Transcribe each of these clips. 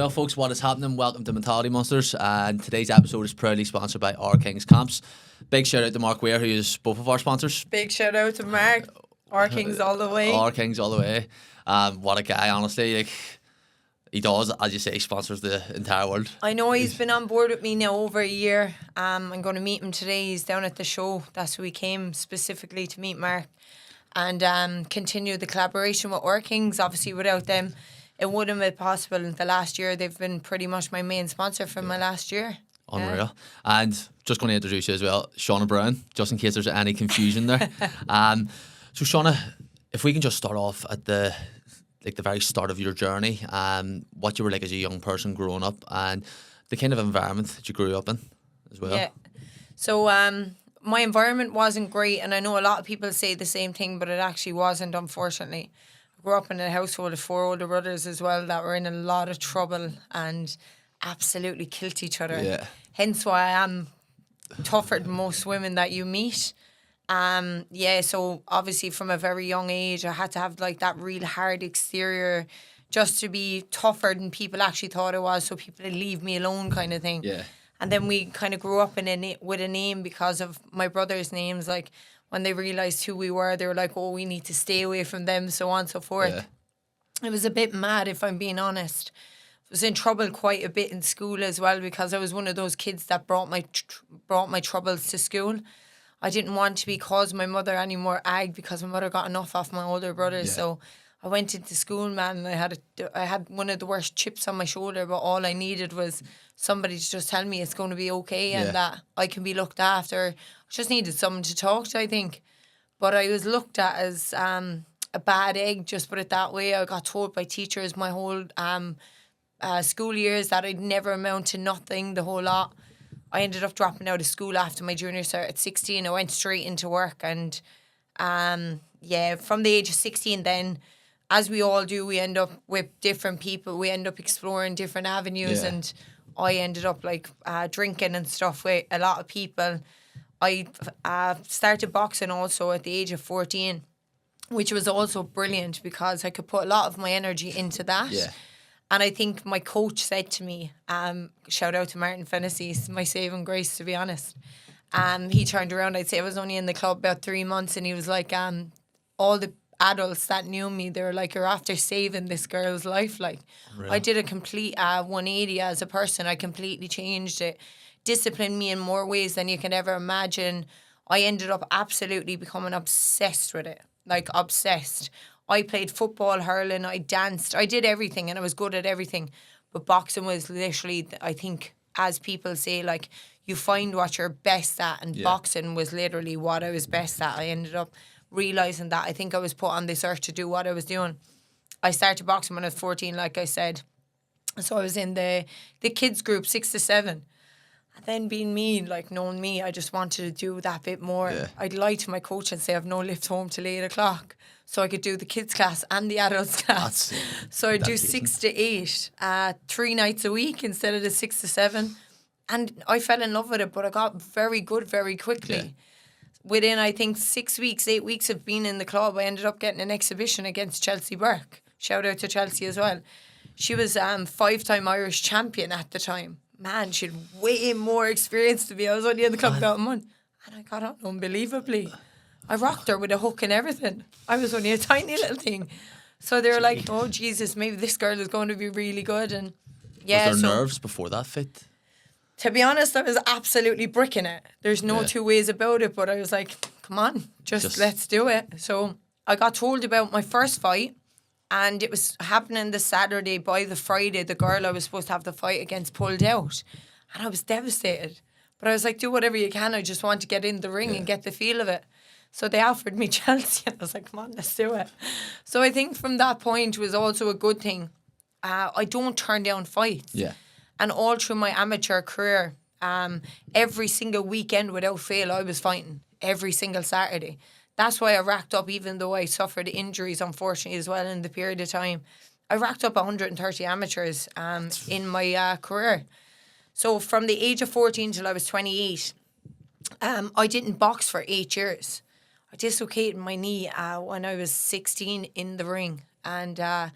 Well, folks, what is happening? Welcome to Mentality Monsters, and today's episode is proudly sponsored by Our Kings Camps. Big shout out to Mark Weir, who is both of our sponsors. Big shout out to Mark. Our Kings all the way. Our Kings all the way. What a guy, honestly. Like, he does, as you say, sponsors the entire world. I know he's been on board with me now over a year. I'm going to meet him today. He's down at the show. That's why we came specifically to meet Mark and continue the collaboration with Our Kings. Obviously, without them, it wouldn't have been possible in the last year. They've been pretty much my main sponsor for my last year. Unreal. Yeah. And just going to introduce you as well, Shauna Browne, just in case there's any confusion there. So Shauna, if we can just start off at the very start of your journey, what you were like as a young person growing up and the kind of environment that you grew up in as well. Yeah. So my environment wasn't great, and I know a lot of people say the same thing, but it actually wasn't, unfortunately. I grew up in a household of 4 older brothers as well that were in a lot of trouble and absolutely killed each other. Yeah. Hence why I am tougher than most women that you meet. So obviously from a very young age, I had to have like that real hard exterior just to be tougher than people actually thought I was, so people would leave me alone kind of thing. Yeah. And then we kind of grew up with a name because of my brothers' names. Like when they realised who we were, they were like, oh, we need to stay away from them, so on and so forth. Yeah. It was a bit mad, if I'm being honest. I was in trouble quite a bit in school as well because I was one of those kids that brought my troubles to school. I didn't want to be causing my mother any more ag because my mother got enough off my older brothers. Yeah. So I went into school, man, and I had one of the worst chips on my shoulder, but all I needed was somebody to just tell me it's going to be okay and that I can be looked after. I just needed someone to talk to, I think. But I was looked at as a bad egg, just put it that way. I got told by teachers my whole school years that I'd never amount to nothing, the whole lot. I ended up dropping out of school after my junior cert at 16. I went straight into work and, from the age of 16 then, as we all do, we end up with different people. We end up exploring different avenues and I ended up drinking and stuff with a lot of people. I started boxing also at the age of 14, which was also brilliant because I could put a lot of my energy into that. Yeah. And I think my coach said to me, shout out to Martin Fennessy, he's my saving grace, to be honest. He turned around, I'd say I was only in the club about 3 months, and he was like, all the adults that knew me, they were like, you're after saving this girl's life. Like, really? I did a complete 180 as a person. I completely changed it. Disciplined me in more ways than you can ever imagine. I ended up absolutely becoming obsessed with it. Like, obsessed. I played football, hurling, I danced. I did everything and I was good at everything. But boxing was literally, I think, as people say, like, you find what you're best at. And boxing was literally what I was best at. I ended up realising that I think I was put on this earth to do what I was doing. I started boxing when I was 14, like I said. So I was in the kids group, 6 to 7. And then being me, like knowing me, I just wanted to do that bit more. Yeah. I'd lie to my coach and say I've no lift home till 8 o'clock. So I could do the kids class and the adults class. So I'd do 6 to 8, 3 nights a week instead of the 6 to 7. And I fell in love with it, but I got very good very quickly. Yeah. Within, I think, 6 weeks, 8 weeks of being in the club, I ended up getting an exhibition against Chelsea Burke. Shout out to Chelsea as well. She was 5-time Irish champion at the time. Man, she had way more experience than me. I was only in the club about a month. And I got on unbelievably. I rocked her with a hook and everything. I was only a tiny little thing. So they were like, oh, Jesus, maybe this girl is going to be really good. And was there nerves before that fit? To be honest, I was absolutely bricking it. There's no two ways about it. But I was like, come on, just let's do it. So I got told about my first fight. And it was happening the Saturday. By the Friday, the girl I was supposed to have the fight against pulled out. And I was devastated. But I was like, do whatever you can. I just want to get in the ring and get the feel of it. So they offered me Chelsea. And I was like, come on, let's do it. So I think from that point was also a good thing. I don't turn down fights. Yeah. And all through my amateur career, every single weekend without fail, I was fighting. Every single Saturday. That's why I racked up, even though I suffered injuries, unfortunately, as well in the period of time. I racked up 130 amateurs in my career. So from the age of 14 till I was 28, I didn't box for 8 years. I dislocated my knee when I was 16 in the ring. and I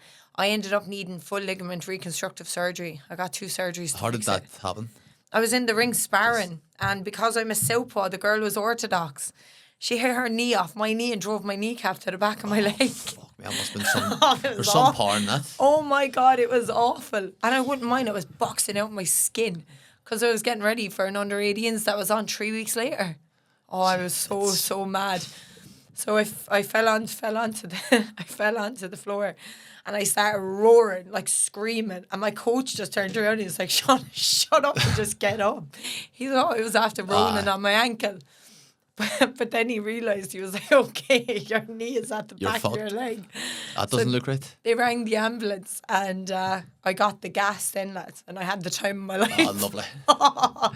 ended up needing full ligament reconstructive surgery. I got 2 surgeries to How did fix that it. happen? I was in the ring sparring, and because I'm a southpaw, the girl was orthodox. She hit her knee off my knee and drove my kneecap to the back of my leg. Fuck me, that must have been some. Oh, it There's was some awful. power in that. Oh my God, it was awful. And I wouldn't mind, I was boxing out my skin because I was getting ready for an under 18s that was on 3 weeks later. Oh, I was so mad. So I fell onto the floor, and I started roaring, like screaming. And my coach just turned around and he was like, "Shauna, shut up and just get up." He thought it was after rolling on my ankle. But then he realised, he was like, "Okay, your knee is at the You're back of your fucked. leg." That So doesn't look right. they rang the ambulance, and I got the gas then, lads, and I had the time of my life. Oh, lovely.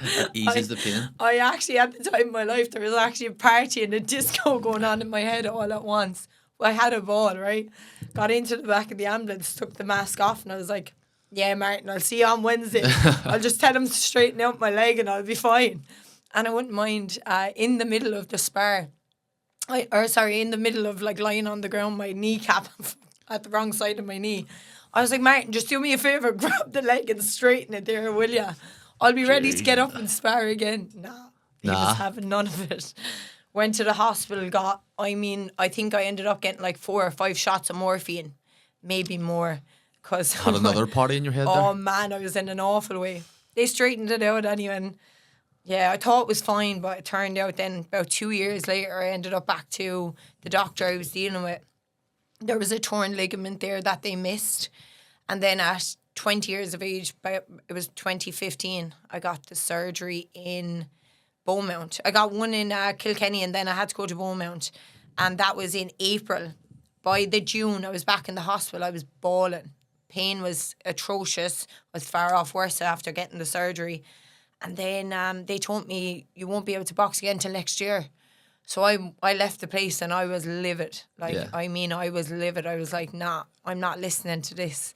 It eases the pain. I actually had the time of my life. There was actually a party and a disco going on in my head all at once. I had a ball, right? Got into the back of the ambulance, took the mask off, and I was like, "Yeah, Martin, I'll see you on Wednesday. I'll just tell him to straighten out my leg and I'll be fine." And I wouldn't mind in the middle of the spar. In the middle of like lying on the ground, my kneecap at the wrong side of my knee. I was like, "Martin, just do me a favour, grab the leg and straighten it there, will ya? I'll be ready to get up and spar again." He was having none of it. Went to the hospital, I think I ended up getting like 4 or 5 shots of morphine, maybe more. Cause Had another party in your head oh there? man, I was in an awful way. They straightened it out anyway. And yeah, I thought it was fine, but it turned out then about 2 years later, I ended up back to the doctor I was dealing with. There was a torn ligament there that they missed. And then at 20 years of age, it was 2015, I got the surgery in Beaumont. I got one in Kilkenny, and then I had to go to Beaumont. And that was in April. By the June, I was back in the hospital. I was bawling. Pain was atrocious. I was far off worse after getting the surgery. And then they told me, "You won't be able to box again till next year." So I left the place and I was livid. I was livid. I was like, "Nah, I'm not listening to this."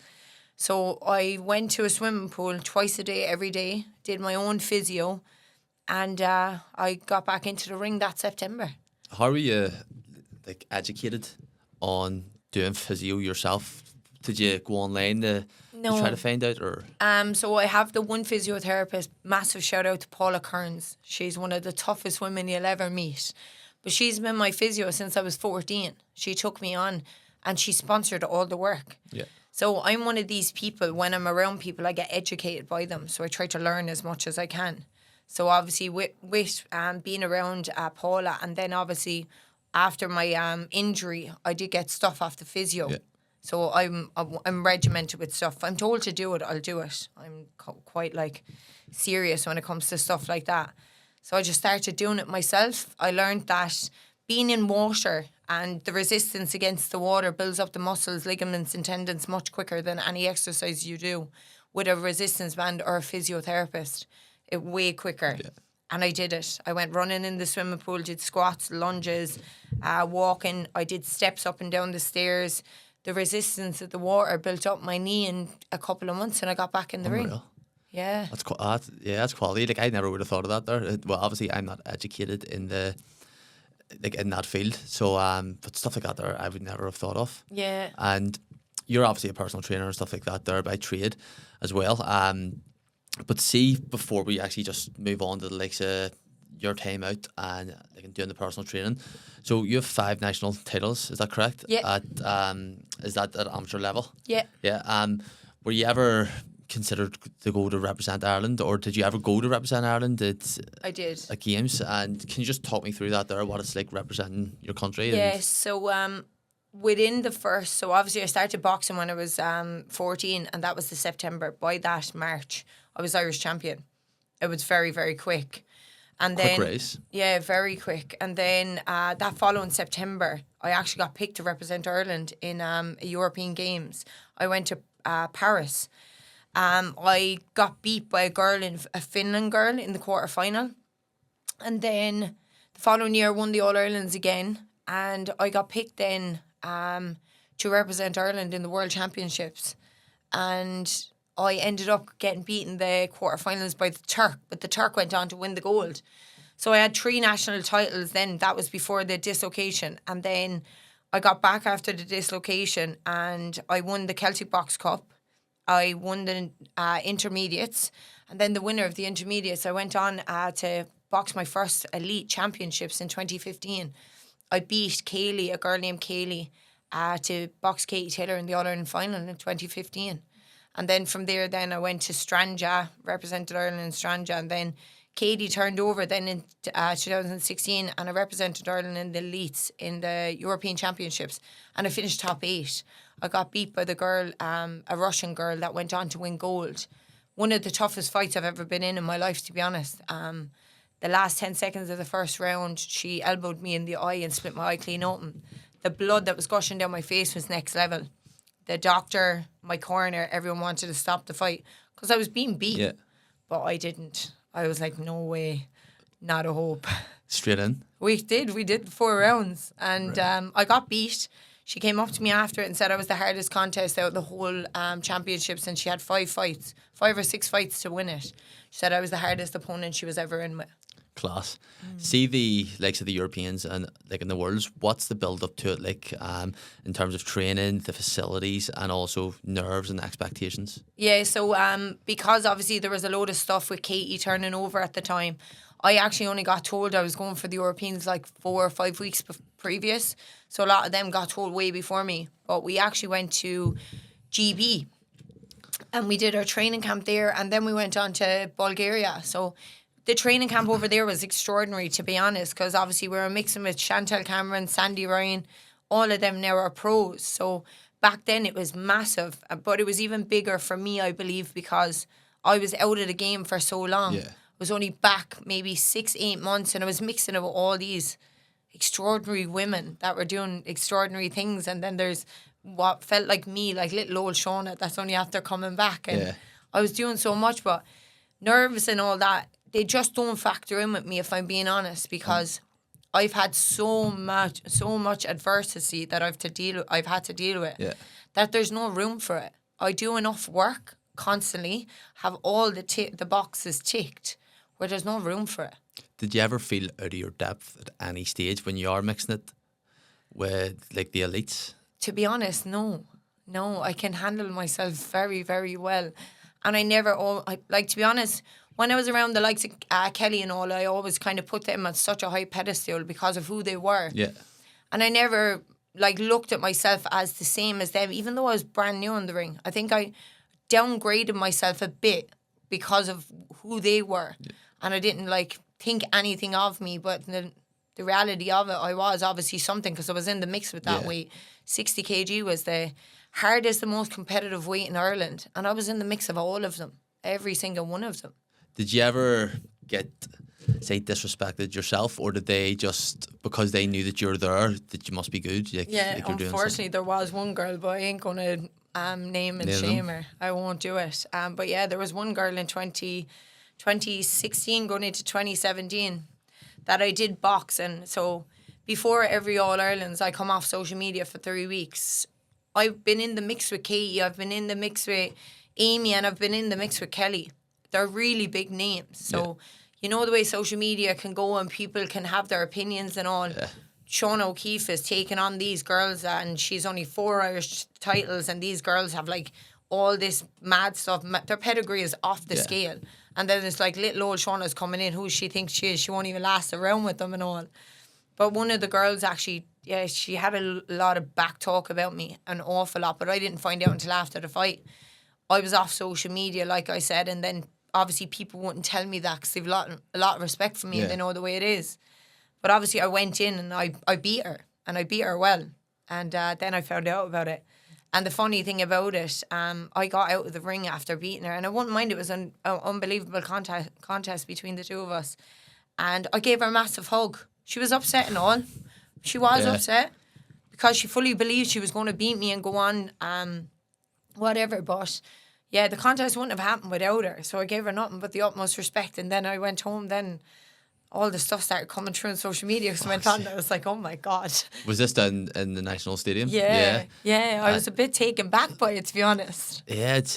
So I went to a swimming pool twice a day, every day, did my own physio, and I got back into the ring that September. How were you educated on doing physio yourself? Did you go online to try to find out, or? So I have the one physiotherapist. Massive shout out to Paula Kearns. She's one of the toughest women you'll ever meet. But she's been my physio since I was 14. She took me on, and she sponsored all the work. Yeah. So I'm one of these people, when I'm around people, I get educated by them. So I try to learn as much as I can. So obviously with being around Paula, and then obviously after my injury, I did get stuff off the physio. Yeah. So I'm regimented with stuff. If I'm told to do it, I'll do it. I'm quite serious when it comes to stuff like that. So I just started doing it myself. I learned that being in water and the resistance against the water builds up the muscles, ligaments and tendons much quicker than any exercise you do with a resistance band or a physiotherapist. It way quicker. Yeah. And I did it. I went running in the swimming pool, did squats, lunges, walking. I did steps up and down the stairs. The resistance of the water built up my knee in a couple of months, and I got back in the ring. Yeah. That's quality. Like, I never would have thought of that there. Well, obviously I'm not educated in in that field. So but stuff like that there I would never have thought of. Yeah. And you're obviously a personal trainer and stuff like that there by trade as well. But see, before we actually just move on to the likes of your time out and doing the personal training. So you have 5 national titles, is that correct? Yeah. Is that at amateur level? Yeah. Yeah. Were you ever considered to go to represent Ireland, or did you ever go to represent Ireland I did. At games? And can you just talk me through that there, what it's like representing your country? Yeah, so within the first, so obviously I started boxing when I was 14, and that was the September. By that March, I was Irish champion. It was very, very quick. And quick then, race. Yeah, very quick. And then that following September, I actually got picked to represent Ireland in European Games. I went to Paris. I got beat by a Finland girl in the quarterfinal. And then the following year, won the All-Irelands again. And I got picked then to represent Ireland in the World Championships. And I ended up getting beaten the quarterfinals by the Turk, but the Turk went on to win the gold. So I had 3 national titles then. That was before the dislocation. And then I got back after the dislocation and I won the Celtic Box Cup. I won the intermediates, and then the winner of the intermediates, I went on to box my first elite championships in 2015. I beat Kaylee, a girl named Kaylee, to box Katie Taylor in the All Ireland final in 2015. And then from there, then I went to Stranja, represented Ireland in Stranja, and then Katie turned over then in 2016, and I represented Ireland in the elites in the European Championships, and I finished top 8. I got beat by the girl, a Russian girl that went on to win gold. One of the toughest fights I've ever been in my life, to be honest. The last 10 seconds of the first round, she elbowed me in the eye and split my eye clean open. The blood that was gushing down my face was next level. The doctor, my coroner, everyone wanted to stop the fight because I was being beat. Yeah. But I didn't. I was like, no way, not a hope. Straight in? We did 4 rounds. And I got beat. She came up to me after it and said I was the hardest contest out of the whole championships, and she had 5 or 6 fights to win it. She said I was the hardest opponent she was ever in with. Class. See the likes of the Europeans and like in the Worlds, what's the build up to it like in terms of training, the facilities, and also nerves and expectations? Yeah, so because obviously there was a load of stuff with Katie turning over at the time, I actually only got told I was going for the Europeans like 4 or 5 weeks previous. So a lot of them got told way before me. But we actually went to GB and we did our training camp there, and then we went on to Bulgaria. So the training camp over there was extraordinary, to be honest, because obviously we were mixing with Chantal Cameron, Sandy Ryan, all of them now are pros. So back then it was massive, but it was even bigger for me, I believe, because I was out of the game for so long. Yeah. I was only back maybe 6-8 months, and I was mixing it with all these extraordinary women that were doing extraordinary things. And then there's what felt like me, like little old Shauna, that's only after coming back. And I was doing so much, but nerves and all that, they just don't factor in with me, if I'm being honest, because I've had so much adversity that I've had to deal with, that there's no room for it. I do enough work constantly, have all the boxes ticked, where there's no room for it. Did you ever feel out of your depth at any stage when you are mixing it with like the elites? To be honest, no, I can handle myself very, very well, and to be honest, when I was around the likes of Kelly and all, I always kind of put them on such a high pedestal because of who they were. Yeah. And I never looked at myself as the same as them, even though I was brand new in the ring. I think I downgraded myself a bit because of who they were. Yeah. And I didn't think anything of me, but the reality of it, I was obviously something because I was in the mix with that weight. 60 kg was the hardest, the most competitive weight in Ireland. And I was in the mix of all of them, every single one of them. Did you ever get, say, disrespected yourself, or did they just, because they knew that you were there, that you must be good? Unfortunately, there was one girl, but I ain't going to name and shame her. I won't do it. But yeah, there was one girl in 2016 going into 2017 that I did box. And so before every All-Irelands, I come off social media for 3 weeks. I've been in the mix with Katie, I've been in the mix with Amy, and I've been in the mix with Kelly. They're really big names. So, you know the way social media can go and people can have their opinions and all. Yeah. Shauna O'Keefe is taking on these girls and she's only 4 Irish titles, and these girls have all this mad stuff. Their pedigree is off the scale. And then it's little old Shauna's coming in, who she thinks she is. She won't even last around with them and all. But one of the girls actually, she had a lot of back talk about me, an awful lot, but I didn't find out until after the fight. I was off social media, like I said, and then obviously people wouldn't tell me that because they've a lot of respect for me and they know the way it is. But obviously I went in and I beat her, and I beat her well. And then I found out about it. And the funny thing about it, I got out of the ring after beating her, and I wouldn't mind, it was an unbelievable contest between the two of us. And I gave her a massive hug. She was upset and all. She was upset because she fully believed she was going to beat me and go on whatever. But yeah, the contest wouldn't have happened without her. So I gave her nothing but the utmost respect. And then I went home. Then all the stuff started coming through on social media because I went on. I was like, oh my God. Was this done in the National Stadium? Yeah. I was a bit taken back by it, to be honest. Yeah, it's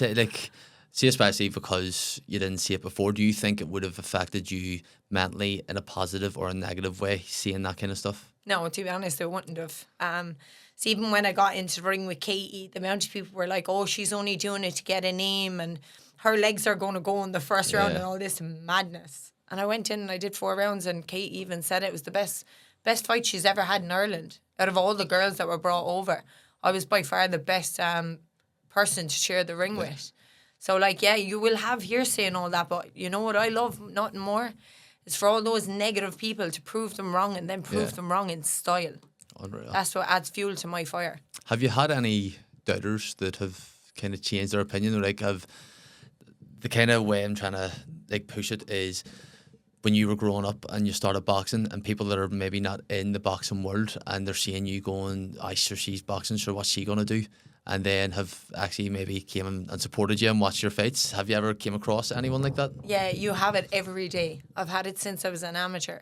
See, especially because you didn't see it before, do you think it would have affected you mentally in a positive or a negative way, seeing that kind of stuff? No, to be honest, it wouldn't have. So even when I got into the ring with Katie, the amount of people were like, "Oh, she's only doing it to get a name, and her legs are going to go in the first round, and all this madness." And I went in and I did 4 rounds, and Katie even said it was the best fight she's ever had in Ireland. Out of all the girls that were brought over, I was by far the best person to share the ring with. So, like, yeah, you will have hearsay and all that, but you know what I love nothing more? Is for all those negative people to prove them wrong and then prove them wrong in style. Unreal. That's what adds fuel to my fire. Have you had any doubters that have kind of changed their opinion? Or like, have the kind of way I'm trying to like push it is when you were growing up and you started boxing, and people that are maybe not in the boxing world and they're seeing you going, "I sure she's boxing, sure what's she gonna do?" And then have actually maybe came and supported you and watched your fights. Have you ever came across anyone like that? Yeah, you have it every day. I've had it since I was an amateur.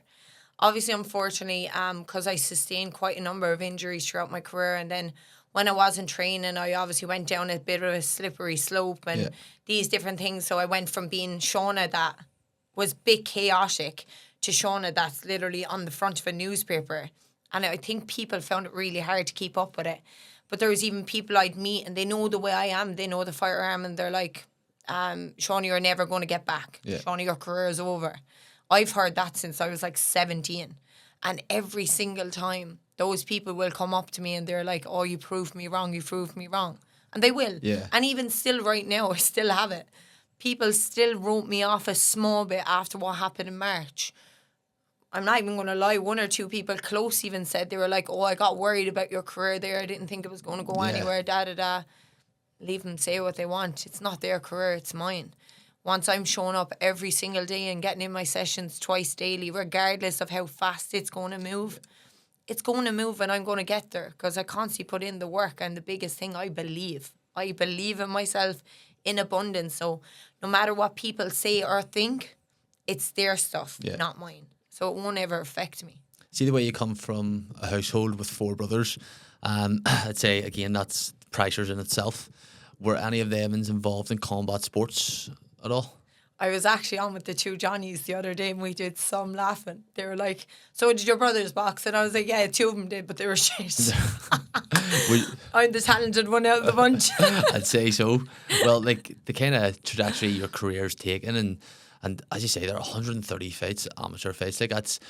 Obviously, unfortunately, because I sustained quite a number of injuries throughout my career, and then when I wasn't training, I obviously went down a bit of a slippery slope and these different things. So I went from being Shauna that was big chaotic to Shauna that's literally on the front of a newspaper. And I think people found it really hard to keep up with it. But there was even people I'd meet and they know the way I am, they know the firearm, and they're like, Shauna, you're never going to get back. Yeah. Shauna, your career is over. I've heard that since I was like 17. And every single time, those people will come up to me and they're like, "Oh, you proved me wrong, you proved me wrong." And they will. Yeah. And even still right now, I still have it. People still wrote me off a small bit after what happened in March. I'm not even going to lie, 1 or 2 people close even said, they were like, "Oh, I got worried about your career there. I didn't think it was going to go anywhere, da-da-da." Leave them say what they want. It's not their career, it's mine. Once I'm showing up every single day and getting in my sessions twice daily, regardless of how fast it's going to move, it's going to move and I'm going to get there because I constantly put in the work. And the biggest thing, I believe in myself in abundance. So no matter what people say or think, it's their stuff, not mine. So it won't ever affect me. See the way you come from a household with 4 brothers. I'd say, again, that's pressures in itself. Were any of them involved in combat sports at all? I was actually on with the 2 Johnnies the other day and we did some laughing. They were like, "So did your brothers box?" And I was like, "Yeah, 2 of them did, but they were shit." I'm the talented one out of the bunch. I'd say so. Well, like the kind of trajectory your career's taken, and as you say, there are 130 fights, amateur fights. Like it's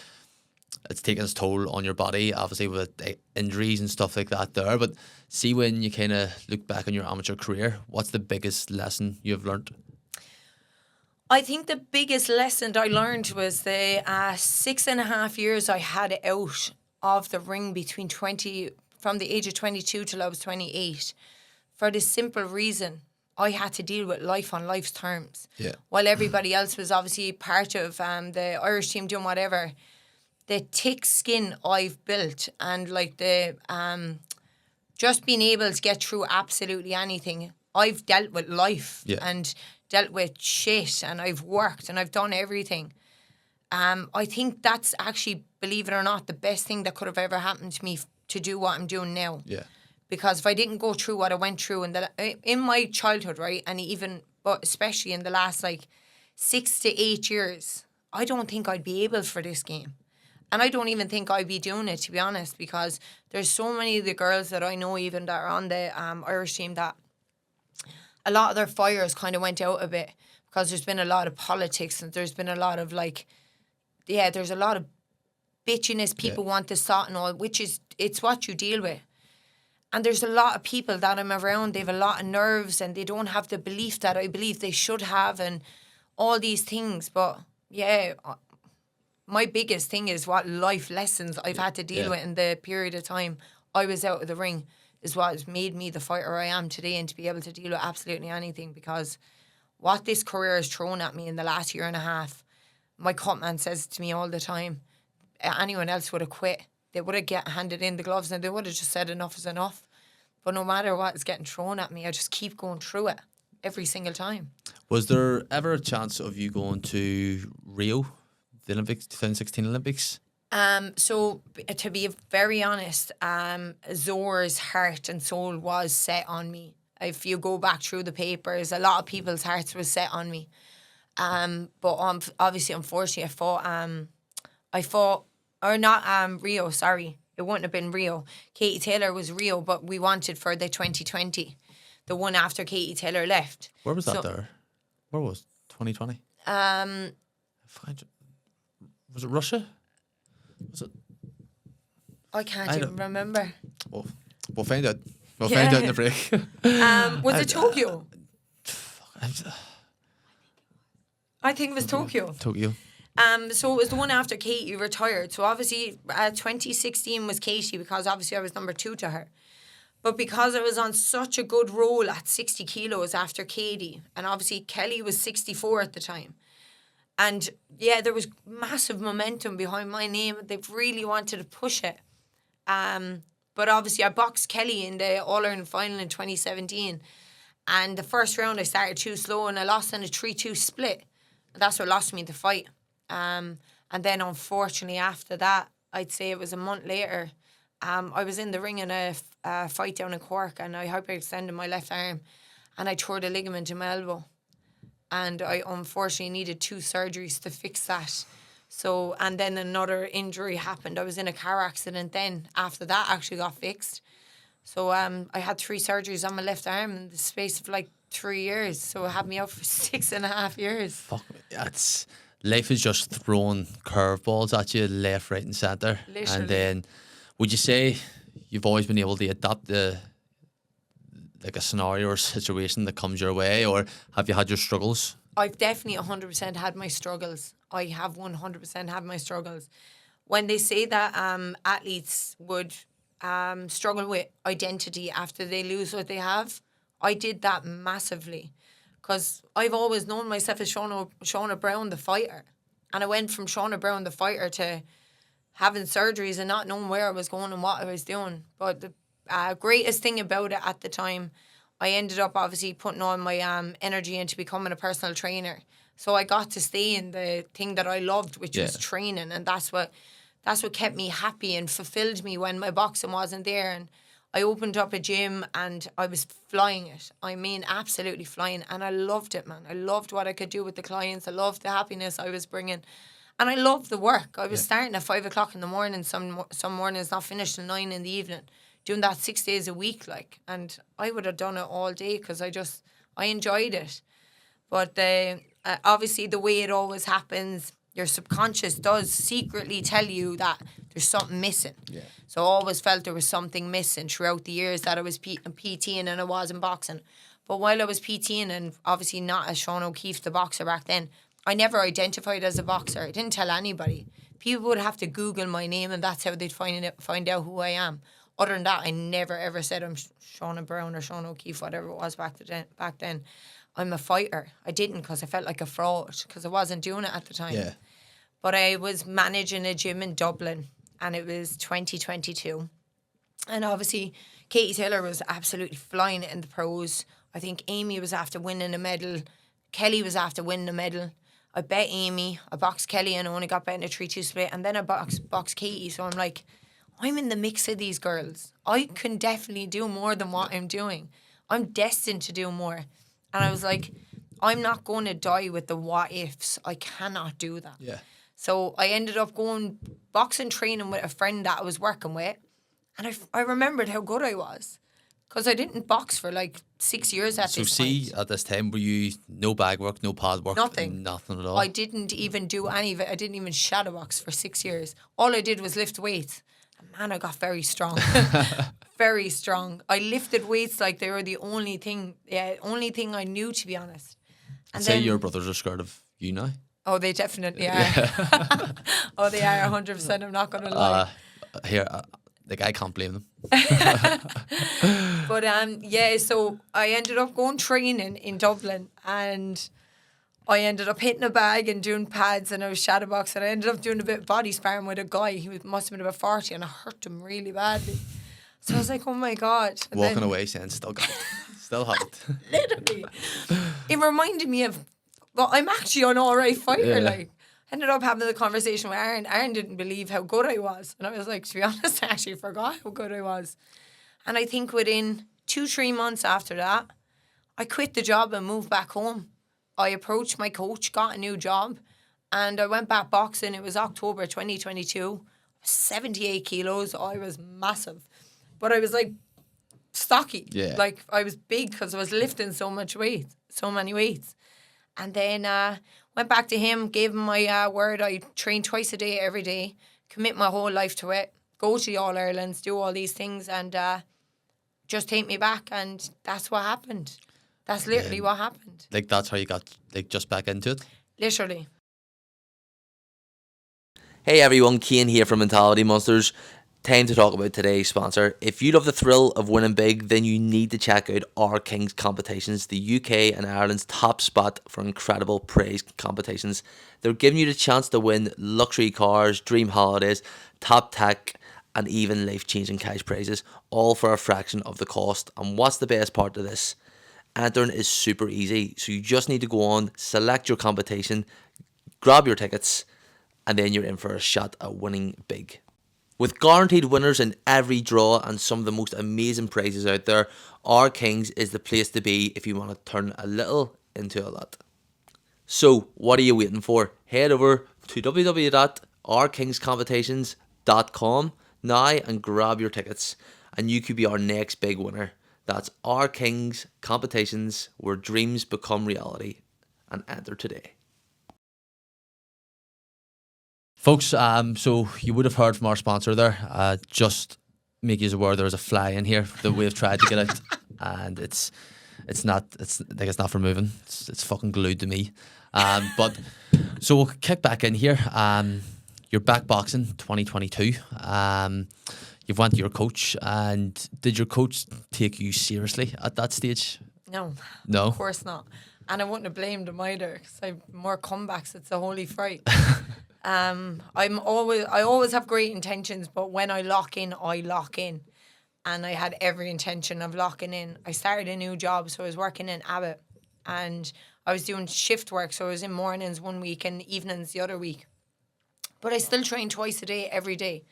taken its toll on your body, obviously with injuries and stuff like that there. But see, when you kind of look back on your amateur career, what's the biggest lesson you've learned? I think the biggest lesson I learned was the 6.5 years I had out of the ring from the age of 22 till I was 28. For the simple reason, I had to deal with life on life's terms. Yeah. While everybody else was obviously part of the Irish team doing whatever, the thick skin I've built and like the just being able to get through absolutely anything. I've dealt with life and dealt with shit, and I've worked and I've done everything. I think that's actually, believe it or not, the best thing that could have ever happened to me to do what I'm doing now. Yeah. Because if I didn't go through what I went through in my childhood, right, and even, but especially in the last like 6 to 8 years, I don't think I'd be able for this game. And I don't even think I'd be doing it, to be honest, because there's so many of the girls that I know even that are on the Irish team that a lot of their fires kind of went out a bit because there's been a lot of politics and there's been a lot of there's a lot of bitchiness. People want to sort and all, which is, it's what you deal with. And there's a lot of people that I'm around, they have a lot of nerves and they don't have the belief that I believe they should have and all these things. But yeah, my biggest thing is what life lessons I've had to deal with in the period of time I was out of the ring is what has made me the fighter I am today, and to be able to deal with absolutely anything, because what this career has thrown at me in the last year and a half, my cut man says to me all the time, anyone else would have quit. They would have handed in the gloves and they would have just said enough is enough. But no matter what is getting thrown at me, I just keep going through it every single time. Was there ever a chance of you going to Rio, the Olympics, 2016 Olympics? So to be very honest, Zora's heart and soul was set on me. If you go back through the papers, a lot of people's hearts were set on me. But obviously, unfortunately, I fought, or not Rio, sorry. It wouldn't have been Rio. Katie Taylor was Rio, but we wanted for the 2020, the one after Katie Taylor left. Where was that there? Where was 2020? Was it Russia? Was it? I can't even remember. Well, we'll find out. We'll find out in the break. Was it Tokyo? I think it was Tokyo. Tokyo. So it was the one after Katie retired. So obviously 2016 was Katie, because obviously I was number 2 to her. But because I was on such a good roll at 60 kilos after Katie, and obviously Kelly was 64 at the time. And yeah, there was massive momentum behind my name. They really wanted to push it. But obviously I boxed Kelly in the All-Ireland final in 2017. And the first round I started too slow and I lost in a 3-2 split. That's what lost me the fight. And then unfortunately after that, I'd say it was a month later, I was in the ring in a fight down in Cork, and I hyperextended my left arm and I tore the ligament in my elbow. And I unfortunately needed 2 surgeries to fix that. So, and then another injury happened. I was in a car accident then. After that actually got fixed. So I had 3 surgeries on my left arm in the space of like 3 years. So it had me out for 6.5 years. Fuck me. Life is just throwing curveballs at you left, right and centre. Literally. And then would you say you've always been able to adapt to like a scenario or situation that comes your way, or have you had your struggles? I've definitely 100% had my struggles. I have 100% had my struggles. When they say that athletes would struggle with identity after they lose what they have, I did that massively. Because I've always known myself as Shauna Browne, the fighter. And I went from Shauna Browne, the fighter, to having surgeries and not knowing where I was going and what I was doing. But the greatest thing about it at the time, I ended up obviously putting all my energy into becoming a personal trainer. So I got to stay in the thing that I loved, which was training. And that's what kept me happy and fulfilled me when my boxing wasn't there. And I opened up a gym and I was flying it. I mean, absolutely flying. And I loved it, man. I loved what I could do with the clients. I loved the happiness I was bringing. And I loved the work. I was starting at 5 o'clock in the morning, some mornings, not finished till 9 in the evening, doing that 6 days a week. And I would have done it all day because I enjoyed it. But obviously the way it always happens, your subconscious does secretly tell you that there's something missing. Yeah. So I always felt there was something missing throughout the years that I was PTing and I wasn't boxing. But while I was PTing, and obviously not as Sean O'Keefe, the boxer back then, I never identified as a boxer. I didn't tell anybody. People would have to Google my name and that's how they'd find out who I am. Other than that, I never ever said I'm Shauna Browne or Sean O'Keefe, whatever it was back then. I'm a fighter. I didn't because I felt like a fraud because I wasn't doing it at the time. Yeah. But I was managing a gym in Dublin and it was 2022. And obviously, Katie Taylor was absolutely flying it in the pros. I think Amy was after winning a medal. Kelly was after winning a medal. I bet Amy. I boxed Kelly and I only got bet in a 3-2 split. And then I boxed Katie. So I'm like, I'm in the mix of these girls. I can definitely do more than what I'm doing. I'm destined to do more. And I was like, I'm not going to die with the what ifs. I cannot do that. Yeah. So I ended up going boxing training with a friend that I was working with. And I remembered how good I was. Because I didn't box for like 6 years at this point. So at this time, were you no bag work, no pad work? Nothing. Nothing at all? I didn't even do any of it. I didn't even shadow box for 6 years. All I did was lift weights. And man, I got very strong. Very strong. I lifted weights like they were the only thing I knew, to be honest. And say your brothers are scared of you now? Oh, they definitely are. Oh, they are 100%. I'm not going to lie. I can't blame them. But so I ended up going training in Dublin and I ended up hitting a bag and doing pads and I was shadowboxing. I ended up doing a bit of body sparring with a guy. He must have been about 40 and I hurt him really badly. So I was like, oh my God. And walking away saying, still got it. Still have it. Literally. It reminded me of, well, I'm actually an alright fighter. Yeah. Ended up having the conversation with Aaron. Aaron didn't believe how good I was. And I was like, to be honest, I actually forgot how good I was. And I think within 2-3 months after that, I quit the job and moved back home. I approached my coach, got a new job, and I went back boxing. It was October 2022. 78 kilos. I was massive. But I was like stocky. Yeah. Like I was big because I was lifting so many weights. And then went back to him, gave him my word. I train twice a day, every day, commit my whole life to it, go to the All-Irelands, do all these things, and just take me back. And that's what happened. That's literally what happened. Like, that's how you got, like, just back into it? Literally. Hey everyone, Caine here from Mentality Monsters. Time to talk about today's sponsor. If you love the thrill of winning big, then you need to check out our King's Competitions, the UK and Ireland's top spot for incredible praise competitions. They're giving you the chance to win luxury cars, dream holidays, top tech, and even life-changing cash prizes, all for a fraction of the cost. And what's the best part of this? Entering is super easy, so you just need to go on, select your competition, grab your tickets, and then you're in for a shot at winning big. With guaranteed winners in every draw and some of the most amazing prizes out there, our Kings is the place to be if you want to turn a little into a lot. So, what are you waiting for? Head over to www.ourkingscompetitions.com now and grab your tickets, and you could be our next big winner. That's Our Kings Competitions, where dreams become reality, and enter today. Folks, so you would have heard from our sponsor there. Just make you aware there's a fly in here that we've tried to get out, and it's not for moving. It's fucking glued to me. But so we'll kick back in here. You're back boxing 2022. You've went to your coach, and did your coach take you seriously at that stage? No. No? Of course not. And I wouldn't have blamed him either because I have more comebacks. It's a holy fright. I always have great intentions, but when I lock in, I lock in. And I had every intention of locking in. I started a new job, so I was working in Abbott. And I was doing shift work, so I was in mornings one week and evenings the other week. But I still trained twice a day, every day.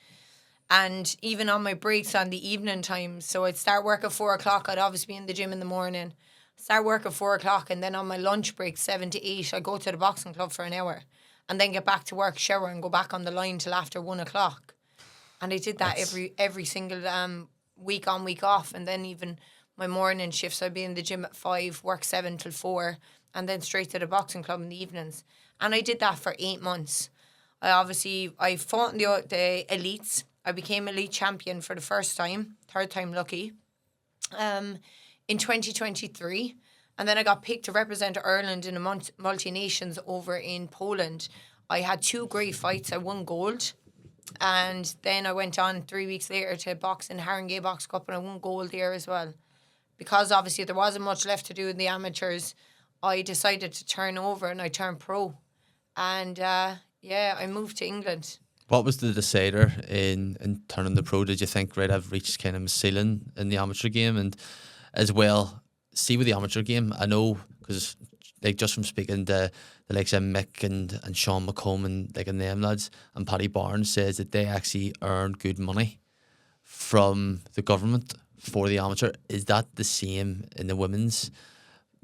And even on my breaks on the evening times, so I'd start work at 4 o'clock, I'd obviously be in the gym in the morning. Start work at 4 o'clock, and then on my lunch break, 7 to 8, I'd go to the boxing club for an hour. And then get back to work, shower, and go back on the line till after 1 o'clock. And I did that every single week on, week off. And then even my morning shifts, I'd be in the gym at 5, work 7 till 4, and then straight to the boxing club in the evenings. And I did that for 8 months. I fought in the elites. I became elite champion for the first time, third time lucky, in 2023. And then I got picked to represent Ireland in a multi-nations over in Poland. I had 2 great fights. I won gold. And then I went on 3 weeks later to box in Haringey Box Cup, and I won gold there as well. Because obviously there wasn't much left to do in the amateurs, I decided to turn over and I turned pro. And I moved to England. What was the decider in turning the pro? Did you think, right, I've reached kind of a ceiling in the amateur game? And as well, see with the amateur game, I know, because like just from speaking to the likes of Mick and Sean McComb and like and them lads, and Paddy Barnes says that they actually earn good money from the government for the amateur. Is that the same in the women's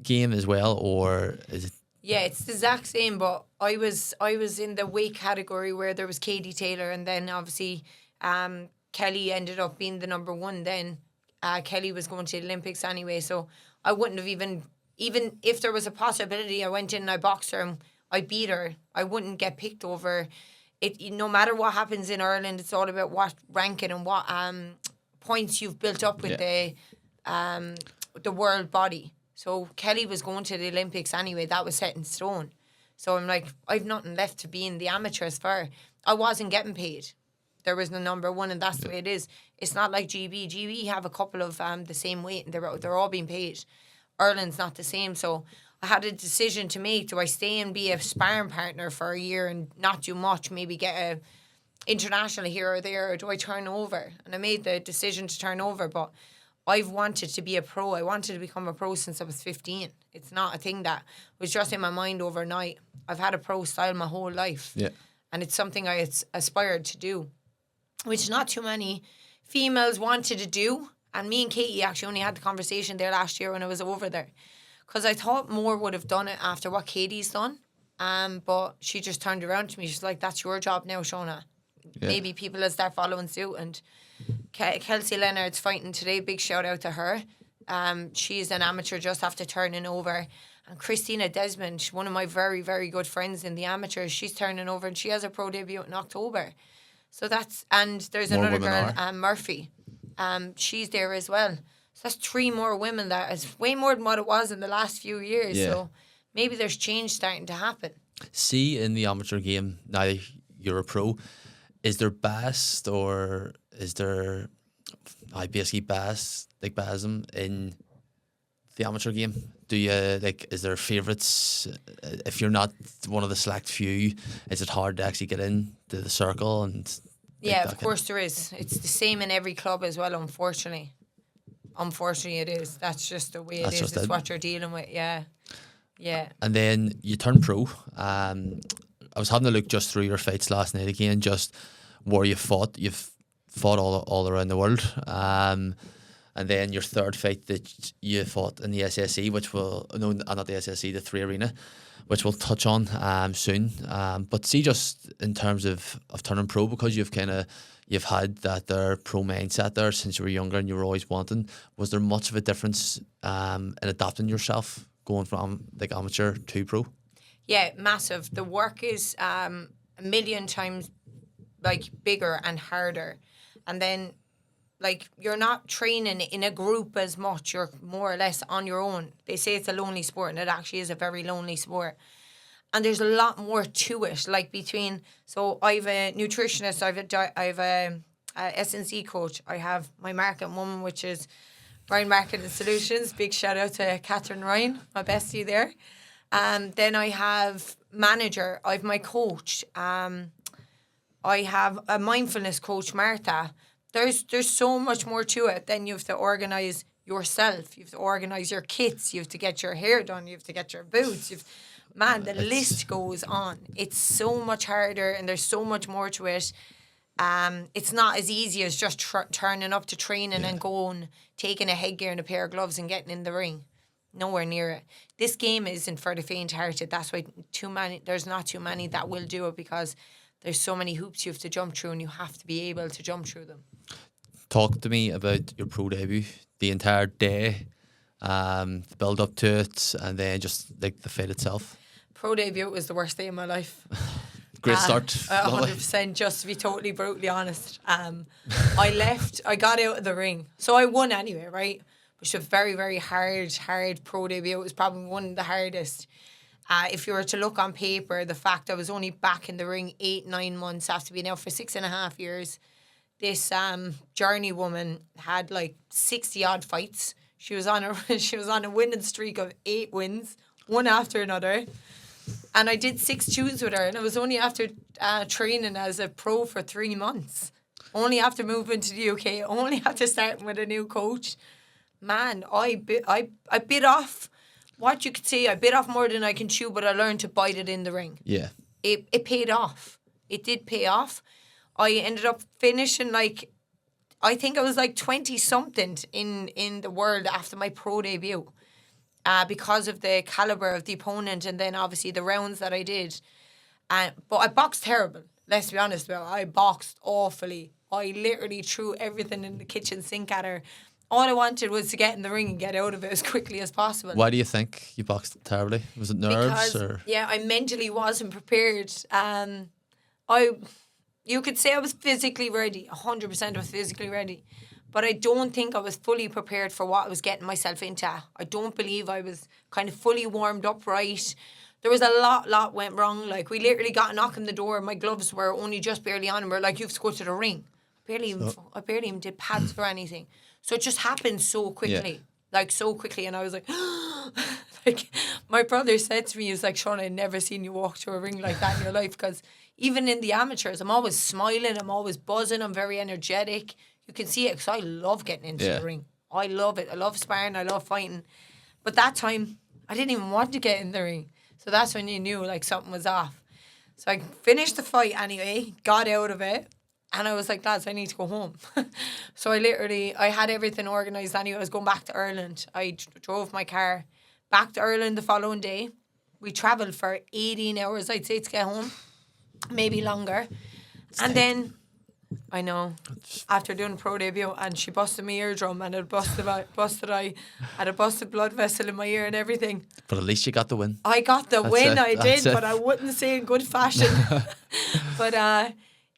game as well, or is it? Yeah, it's the exact same, but I was in the weight category where there was Katie Taylor, and then obviously Kelly ended up being the number 1 then. Kelly was going to the Olympics anyway, so I wouldn't have even if there was a possibility, I went in and I boxed her and I beat her, I wouldn't get picked over it. No matter what happens in Ireland, it's all about what ranking and what points you've built up with the world body. So Kelly was going to the Olympics anyway. That was set in stone. So I'm like, I've nothing left to be in the amateurs for. I wasn't getting paid. There was no number 1, and that's the way it is. It's not like GB. GB have a couple of the same weight, and they're all being paid. Ireland's not the same. So I had a decision to make. Do I stay and be a sparring partner for a year and not do much, maybe get a international here or there, or do I turn over? And I made the decision to turn over, but I've wanted to be a pro. I wanted to become a pro since I was 15. It's not a thing that was just in my mind overnight. I've had a pro style my whole life. Yeah. And it's something I aspired to do, which not too many females wanted to do. And me and Katie actually only had the conversation there last year when I was over there. Because I thought more would have done it after what Katie's done. But she just turned around to me. She's like, that's your job now, Shauna. Yeah. Maybe people will start following suit. And Kelsey Leonard's fighting today. Big shout out to her. She's an amateur just after turning over. And Christina Desmond, one of my very, very good friends in the amateurs, she's turning over and she has her pro debut in October. So that's, and there's More another women girl, Murphy. She's there as well. So that's 3 more women. That is way more than what it was in the last few years. Yeah. So maybe there's change starting to happen. See, in the amateur game, now you're a pro, is there best or is there basically basism in the amateur game? Do you is there favourites? If you're not one of the select few, is it hard to actually get into the circle and Yeah, of course there is. It's the same in every club as well, unfortunately. Unfortunately it is. That's just the way it is. It's what you're dealing with, yeah. Yeah. And then you turn pro. I was having a look just through your fights last night again, just where you fought. You've fought all around the world. And then your third fight that you fought in the SSE, which will, no, not the SSE, the 3 Arena, which we'll touch on soon. But see, just in terms of turning pro, because you've had that there pro mindset there since you were younger and you were always wanting, was there much of a difference in adapting yourself going from like amateur to pro? Yeah, massive. The work is a million times like bigger and harder. And then like you're not training in a group as much. You're more or less on your own. They say it's a lonely sport, and it actually is a very lonely sport. And there's a lot more to it. Like so I've a nutritionist, I've a S&C coach. I have my marketing woman, which is Ryan Marketing Solutions. Big shout out to Catherine Ryan, my bestie there. Then I have manager. I have my coach. I have a mindfulness coach, Martha. There's so much more to it. Then you have to organise yourself. You have to organise your kits. You have to get your hair done. You have to get your boots. The list goes on. It's so much harder and there's so much more to it. It's not as easy as just turning up to training and going, taking a headgear and a pair of gloves and getting in the ring. Nowhere near it. This game isn't for the faint-hearted. That's why there's not too many that will do it, because there's so many hoops you have to jump through and you have to be able to jump through them. Talk to me about your pro debut, the entire day, the build up to it, and then just like the fight itself. Pro debut was the worst day of my life. Great start. 100%, just to be totally brutally honest. I got out of the ring. So I won anyway, right? Which was a very, very hard pro debut. It was probably one of the hardest. If you were to look on paper, the fact I was only back in the ring 8-9 months after being out for 6.5 years, this journey woman had like 60 odd fights. She was on a winning streak of 8 wins, one after another. And I did 6 twos with her, and it was only after training as a pro for 3 months. Only after moving to the UK, only after starting with a new coach. Man, I bit off. What you could say, I bit off more than I can chew, but I learned to bite it in the ring. Yeah. It paid off. It did pay off. I ended up finishing I think I was 20-something in the world after my pro debut. Because of the calibre of the opponent and then obviously the rounds that I did. But I boxed terrible, let's be honest about it. I boxed awfully. I literally threw everything in the kitchen sink at her. All I wanted was to get in the ring and get out of it as quickly as possible. Why do you think you boxed terribly? Was it nerves? Yeah, I mentally wasn't prepared. You could say I was physically ready. 100% I was physically ready. But I don't think I was fully prepared for what I was getting myself into. I don't believe I was kind of fully warmed up right. There was a lot went wrong. We literally got a knock on the door. My gloves were only just barely on, and we're like, you have to go to the ring. I barely even did pads for anything. So it just happened so quickly. So quickly. And I was like, my brother said to me, he was like, Shauna, I've never seen you walk to a ring like that in your life. Because even in the amateurs, I'm always smiling. I'm always buzzing. I'm very energetic. You can see it because I love getting into the ring. I love it. I love sparring. I love fighting. But that time, I didn't even want to get in the ring. So that's when you knew something was off. So I finished the fight anyway, got out of it. And I was like, lads, I need to go home. So I had everything organised anyway. I was going back to Ireland. I drove my car back to Ireland the following day. We travelled for 18 hours, I'd say, to get home. Maybe longer. And then, I know, after doing a pro debut, and she busted my eardrum and it busted eye, had a busted blood vessel in my ear and everything. But at least you got the win. I got the win, I did, it. but I wouldn't say in good fashion. But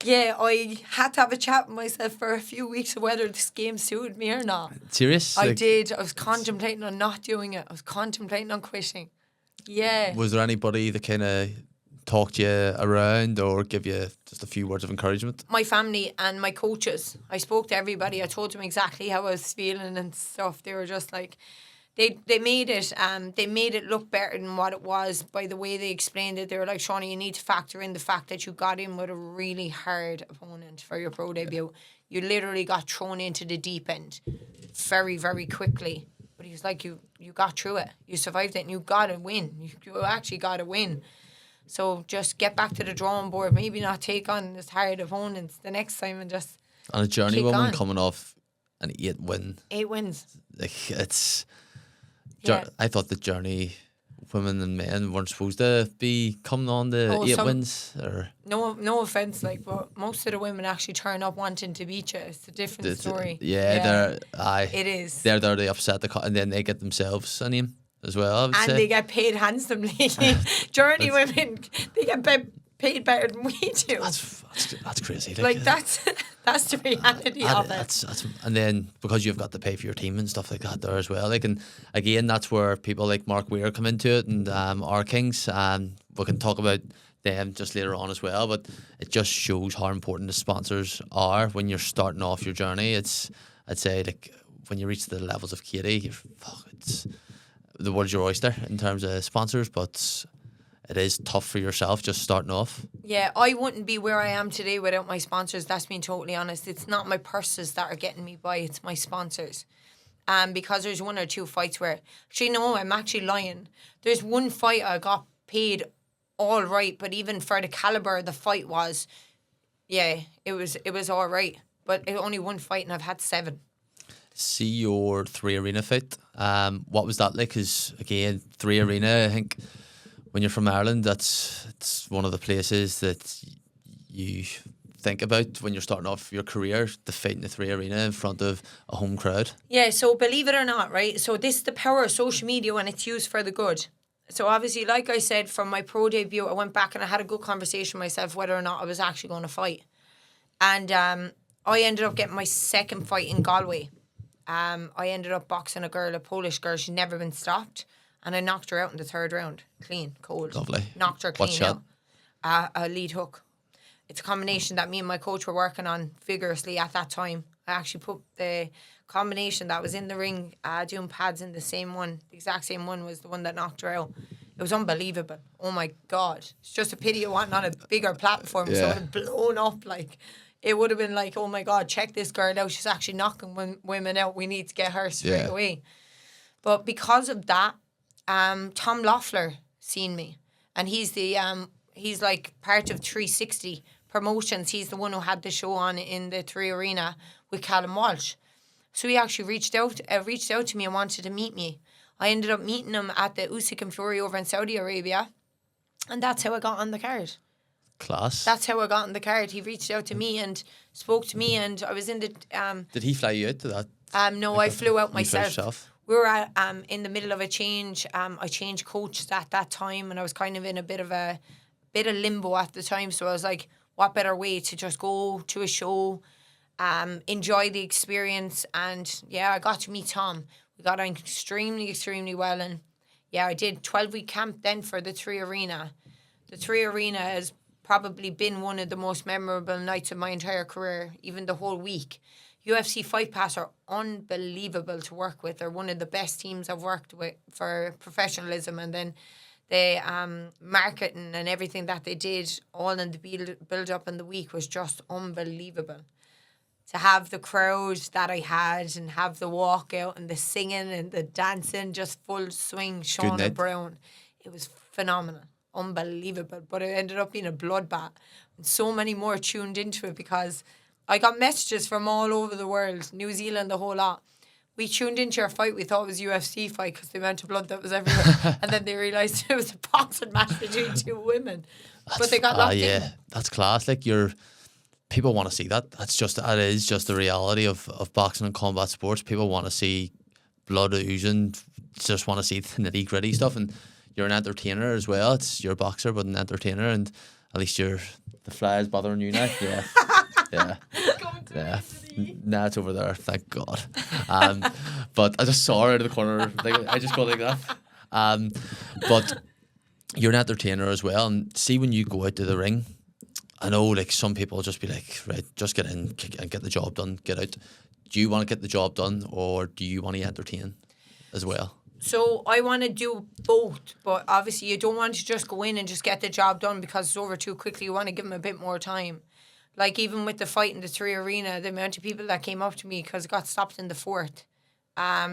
yeah, I had to have a chat with myself for a few weeks of whether this game suited me or not. Serious? I did. I was contemplating on not doing it. I was contemplating on quitting. Yeah. Was there anybody that kind of talked you around or give you just a few words of encouragement? My family and my coaches. I spoke to everybody. I told them exactly how I was feeling and stuff. They were just like, they made it look better than what it was by the way they explained it. They were like, Shauna, you need to factor in the fact that you got in with a really hard opponent for your pro debut. You literally got thrown into the deep end very, very quickly. But he was like, you got through it. You survived it and you got to win. You actually got to win. So just get back to the drawing board. Maybe not take on this hard opponents the next time and just On a journey kick woman on. coming off an 8 win. 8 wins. Like it's Yeah. I thought the journey women and men weren't supposed to be coming on the 8 wins or No offense, like, but most of the women actually turn up wanting to beat you. It's a different story. they're It is. they're there to upset and then they get themselves a name as well, I would And say. they get paid handsomely. Journey women, they get paid better than we do. That's crazy. Like that's the reality of it. That's and then because you've got to pay for your team and stuff like that there as well. Like, and again, that's where people like Mark Weir come into it and our Kings. We can talk about them just later on as well. But it just shows how important the sponsors are when you're starting off your journey. I'd say like when you reach the levels of Katie, it's the world's your oyster in terms of sponsors, but it is tough for yourself just starting off. Yeah, I wouldn't be where I am today without my sponsors. That's being totally honest. It's not my purses that are getting me by. It's my sponsors. Because there's 1 or 2 fights where... Actually, no, I'm actually lying. There's one fight I got paid all right, but even for the caliber the fight was, yeah, it was all right. But it only one fight and I've had 7. See your 3 Arena fight. What was that like? Because again, 3 Arena, I think when you're from Ireland, it's one of the places that you think about when you're starting off your career, the fight in the 3 Arena in front of a home crowd. Yeah, so believe it or not, right? So this is the power of social media when it's used for the good. So obviously, like I said, from my pro debut, I went back and I had a good conversation with myself whether or not I was actually going to fight. And I ended up getting my 2nd fight in Galway. I ended up boxing a Polish girl. She'd never been stopped. And I knocked her out in the 3rd round. Clean, cold. Lovely. Knocked her clean What shot? out. A lead hook. It's a combination that me and my coach were working on vigorously at that time. I actually put the combination that was in the ring, doing pads in the same one. The exact same one was the one that knocked her out. It was unbelievable. Oh my God. It's just a pity it wasn't on a bigger platform. So it would have blown up. Like, it would have been like, oh my God, check this girl out. She's actually knocking women out. We need to get her straight away. But because of that, Tom Loeffler seen me. And he's he's like part of 360 Promotions. He's the one who had the show on in the 3 Arena with Callum Walsh. So he actually reached out to me and wanted to meet me. I ended up meeting him at the Usyk and Fury over in Saudi Arabia. And that's how I got on the card. Class. That's how I got on the card. He reached out to me and spoke to me, and I was in the... Did he fly you out to that? No, I flew out You flew myself. yourself? We were at, in the middle of a change. I changed coaches at that time, and I was kind of in a bit of limbo at the time. So I was like, what better way to just go to a show, enjoy the experience, and yeah, I got to meet Tom. We got on extremely, extremely well, and yeah, I did 12-week camp then for the 3 Arena. The 3 Arena has probably been one of the most memorable nights of my entire career, even the whole week. UFC Fight Pass are unbelievable to work with. They're one of the best teams I've worked with for professionalism, and then the marketing and everything that they did all in the build up in the week was just unbelievable. To have the crowd that I had and have the walkout and the singing and the dancing, just full swing, Shauna Browne. It was phenomenal, unbelievable. But it ended up being a bloodbath. And so many more tuned into it because I got messages from all over the world, New Zealand, the whole lot. We tuned into your fight. We thought it was a UFC fight because the amount of blood that was everywhere. And then they realised it was a boxing match between two women. But they got locked in. That's class. Like, people want to see that. That is just the reality of boxing and combat sports. People want to see blood oozing, just want to see the nitty gritty stuff. And you're an entertainer as well. You're a boxer, but an entertainer, and at least the fly is bothering you now. Yeah, yeah, yeah. Nah, it's over there. Thank God. But I just saw her out of the corner. Like, I just go like that. But you're an entertainer as well, and see when you go out to the ring. I know, like, some people just be like, right, just get in and get the job done, get out. Do you want to get the job done, or do you want to entertain as well? So I want to do both, but obviously you don't want to just go in and just get the job done because it's over too quickly. You want to give them a bit more time. Like, even with the fight in the 3 Arena, the amount of people that came up to me because it got stopped in the 4th,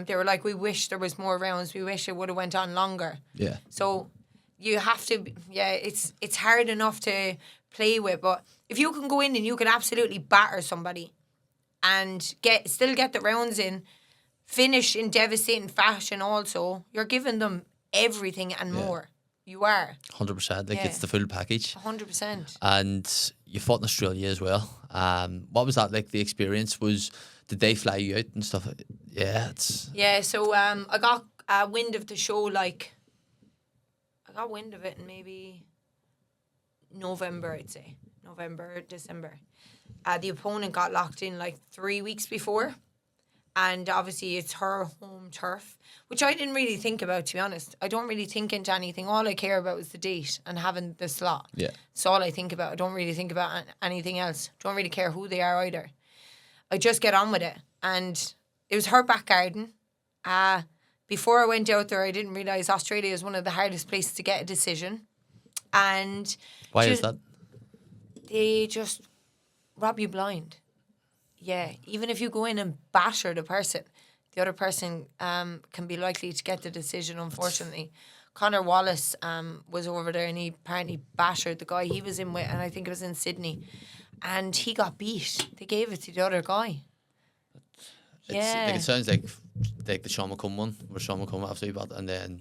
they were like, we wish there was more rounds. We wish it would have went on longer. Yeah. So you have to, it's hard enough to play with, but if you can go in and you can absolutely batter somebody and still get the rounds in, finish in devastating fashion also, you're giving them everything and more. You are. 100%. Like, it's the full package. 100%. And you fought in Australia as well. What was that like, the experience? Did they fly you out and stuff? Yeah, so I got wind of the show, like, I got wind of it in maybe November, I'd say. November, December. The opponent got locked in like 3 weeks before. And obviously it's her home turf, which I didn't really think about, to be honest. I don't really think into anything. All I care about is the date and having the slot. Yeah. That's all I think about. I don't really think about anything else. Don't really care who they are either. I just get on with it. And it was her back garden. Before I went out there, I didn't realise Australia is one of the hardest places to get a decision. And why is that? They just rob you blind. Yeah, even if you go in and batter the other person can be likely to get the decision, unfortunately. Connor Wallace was over there and he apparently battered the guy he was in with, and I think it was in Sydney. And he got beat. They gave it to the other guy. Like, it sounds like the Sean McComb one, where Sean McComb absolutely bad, and then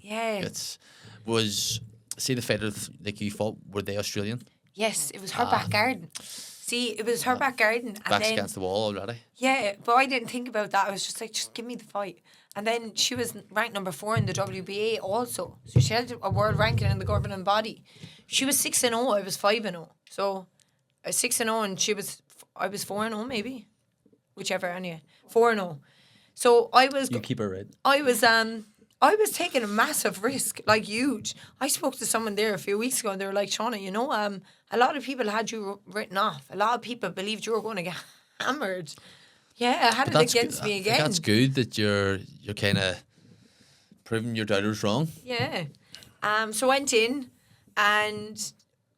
see the fighters like you fought, were they Australian? Yes, it was her back garden. See, it was her back garden. And back's against the wall already. Yeah, but I didn't think about that. I was just like, just give me the fight. And then she was ranked number 4 in the WBA also. So she had a world ranking in the governing body. She was 6-0, I was 5-0. So 6-0 and I was 4-0 maybe. Whichever, anyway. 4-0. So I was... You keep her right. I was taking a massive risk, like huge. I spoke to someone there a few weeks ago and they were like, Shauna, you know, a lot of people had you written off. A lot of people believed you were going to get hammered. Yeah, I had it against me again. That's good that you're kind of proving your doubters wrong. Yeah. So I went in and